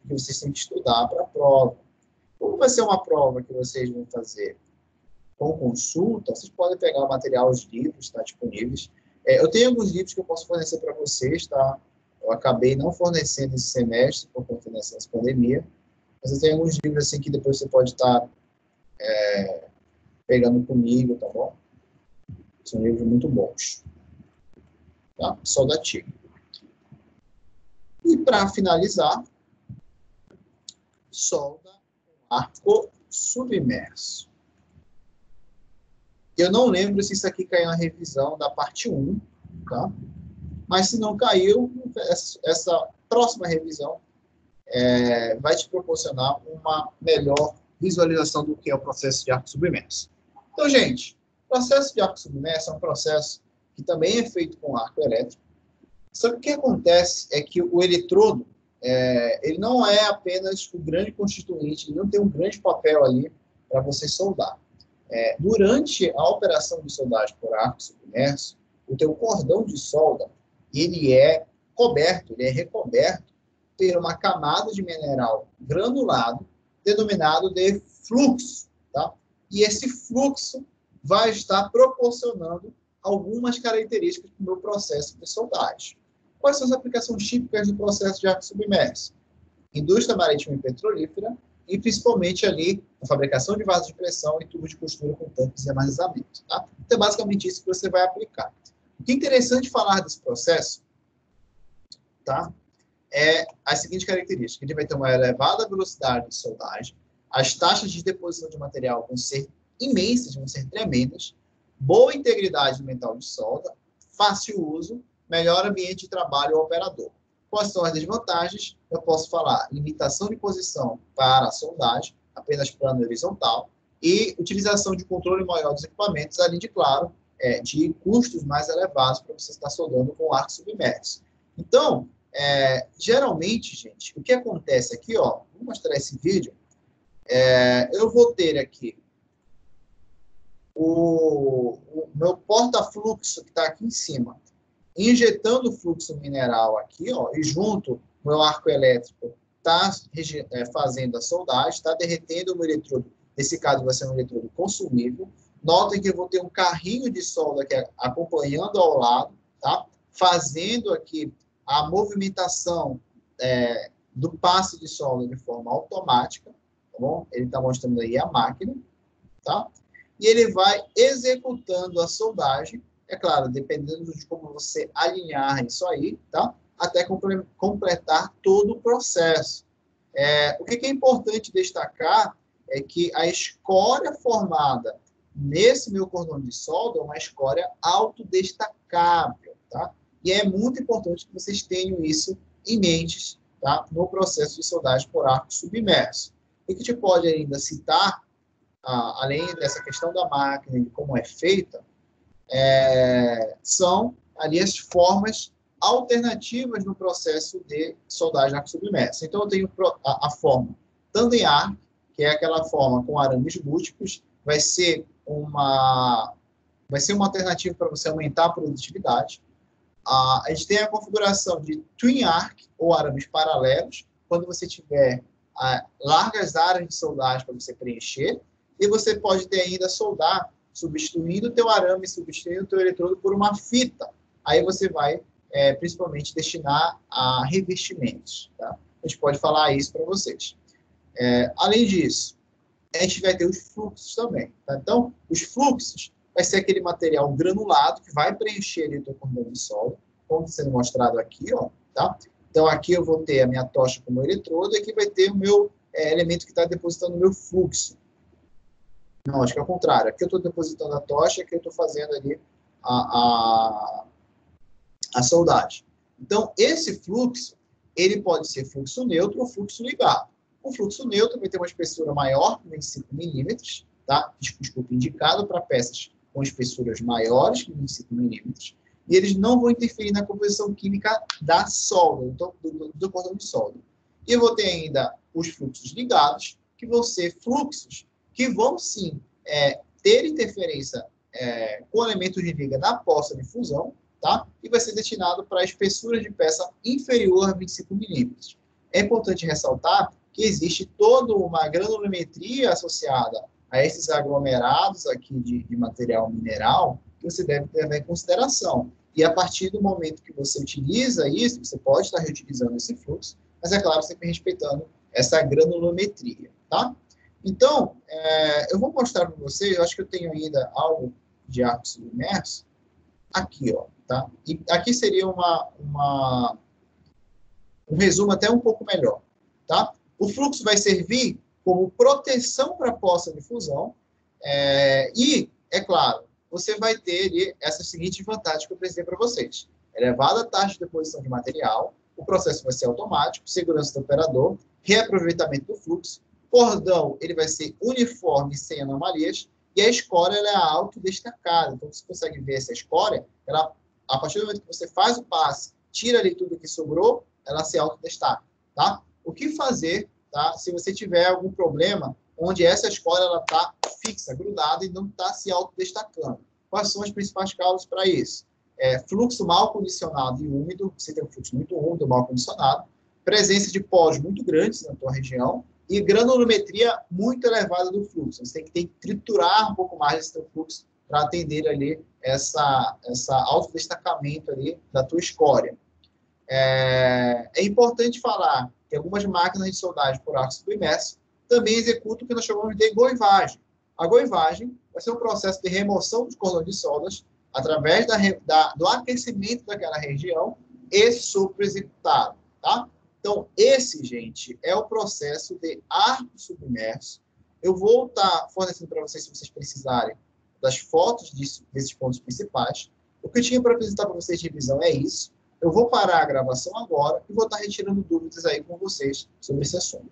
Que vocês têm que estudar para a prova. Como vai ser uma prova que vocês vão fazer com consulta, vocês podem pegar o material, os livros, tá? Disponíveis. Eu tenho alguns livros que eu posso fornecer para vocês, tá? Eu acabei não fornecendo esse semestre por conta dessa pandemia, mas eu tenho alguns livros assim que depois você pode estar pegando comigo, tá bom? São livros muito bons. Tá? Solda TIG. E para finalizar, solda com arco submerso. Eu não lembro se isso aqui caiu na revisão da parte 1, tá? Mas se não caiu, essa próxima revisão vai te proporcionar uma melhor visualização do que é o processo de arco submerso. Então, gente, o processo de arco submerso é um processo que também é feito com arco elétrico. Só que o que acontece é que o eletrodo, ele não é apenas o grande constituinte, ele não tem um grande papel ali para você soldar. Durante a operação de soldagem por arco submerso, o teu cordão de solda, ele é coberto, ele é recoberto por uma camada de mineral granulado, denominado de fluxo, tá? E esse fluxo vai estar proporcionando algumas características do meu processo de soldagem. Quais são as aplicações típicas do processo de arco submerso? Indústria marítima e petrolífera, e principalmente ali a fabricação de vasos de pressão e tubos de costura com tanques de armazenamento, tá? Então, é basicamente isso que você vai aplicar. O que é interessante falar desse processo, tá? É as seguintes características. Ele vai ter uma elevada velocidade de soldagem, as taxas de deposição de material vão ser imensas, vão ser tremendas, boa integridade do metal de solda, fácil uso, melhor ambiente de trabalho ao operador. Quais são as desvantagens? Eu posso falar limitação de posição para a soldagem, apenas plano horizontal, e utilização de controle maior dos equipamentos, além de, claro, de custos mais elevados para você estar soldando com arco submerso. Então, geralmente, gente, o que acontece aqui, ó, vou mostrar esse vídeo, eu vou ter aqui o meu porta-fluxo que está aqui em cima, injetando fluxo mineral aqui, ó, e junto o meu arco elétrico está fazendo a soldagem, está derretendo o meu eletrodo. Nesse caso, vai ser um eletrodo consumível. Notem que eu vou ter um carrinho de solda aqui acompanhando ao lado, tá? Fazendo aqui a movimentação do passe de solda de forma automática, tá bom? Ele está mostrando aí a máquina, tá? E ele vai executando a soldagem é claro, dependendo de como você alinhar isso aí, tá? Até completar todo o processo. O que é importante destacar é que a escória formada nesse meu cordão de solda é uma escória autodestacável, tá? E é muito importante que vocês tenham isso em mente, tá? No processo de soldagem por arco submerso. O que a gente pode ainda citar, além dessa questão da máquina e como é feita, são ali as formas alternativas no processo de soldagem arco submerso. Então, eu tenho a forma tandem arc, que é aquela forma com arames múltiplos, vai ser uma alternativa para você aumentar a produtividade. A gente tem a configuração de twin arc, ou arames paralelos, quando você tiver largas áreas de soldagem para você preencher, e você pode ter ainda soldar, substituindo o teu arame, substituindo o teu eletrodo por uma fita. Aí você vai, principalmente, destinar a revestimentos. Tá? A gente pode falar isso para vocês. Além disso, a gente vai ter os fluxos também. Tá? Então, os fluxos vai ser aquele material granulado que vai preencher ali o teu cordão de solda, como está sendo mostrado aqui, ó, tá? Então, aqui eu vou ter a minha tocha com o meu eletrodo, e aqui vai ter o meu elemento que está depositando o meu fluxo. Não, acho que é o contrário. Aqui eu estou depositando a tocha, aqui eu estou fazendo ali a soldagem. Então, esse fluxo, ele pode ser fluxo neutro ou fluxo ligado. O fluxo neutro vai ter uma espessura maior que 25 milímetros, tá? Desculpa, indicado para peças com espessuras maiores que 25 milímetros, e eles não vão interferir na composição química da solda, do cordão de solda. E eu vou ter ainda os fluxos ligados, que vão ser fluxos que vão, sim, ter interferência com elementos de liga na poça de fusão, tá? E vai ser destinado para espessura de peça inferior a 25 milímetros. É importante ressaltar que existe toda uma granulometria associada a esses aglomerados aqui de material mineral, que você deve ter em consideração. E a partir do momento que você utiliza isso, você pode estar reutilizando esse fluxo, mas é claro, sempre respeitando essa granulometria, tá? Então, eu vou mostrar para vocês, eu acho que eu tenho ainda algo de arco submerso, aqui, ó, tá? E aqui seria um resumo até um pouco melhor, tá? O fluxo vai servir como proteção para a poça de fusão, e, é claro, você vai ter ali essas seguintes vantagens que eu apresentei para vocês. Elevada taxa de deposição de material, o processo vai ser automático, segurança do operador, reaproveitamento do fluxo, cordão ele vai ser uniforme, sem anomalias, e a escória ela é autodestacada. Então, você consegue ver essa escória, ela, a partir do momento que você faz o passe, tira ali tudo que sobrou, ela se autodestaca. Tá? O que fazer, tá? Se você tiver algum problema onde essa escória está fixa, grudada e não está se autodestacando? Quais são as principais causas para isso? Fluxo mal condicionado e úmido, você tem um fluxo muito úmido, mal condicionado, presença de poros muito grandes na tua região e granulometria muito elevada do fluxo. Você tem que triturar um pouco mais esse teu fluxo para atender ali essa autodestacamento ali da tua escória. É importante falar que algumas máquinas de soldagem por arco submerso também executam o que nós chamamos de goivagem. A goivagem vai ser um processo de remoção dos cordões de soldas através do aquecimento daquela região e sopro executado, tá? Então, esse, gente, é o processo de arco submerso. Eu vou estar fornecendo para vocês, se vocês precisarem, das fotos desses pontos principais. O que eu tinha para apresentar para vocês de revisão é isso. Eu vou parar a gravação agora e vou estar retirando dúvidas aí com vocês sobre esse assunto.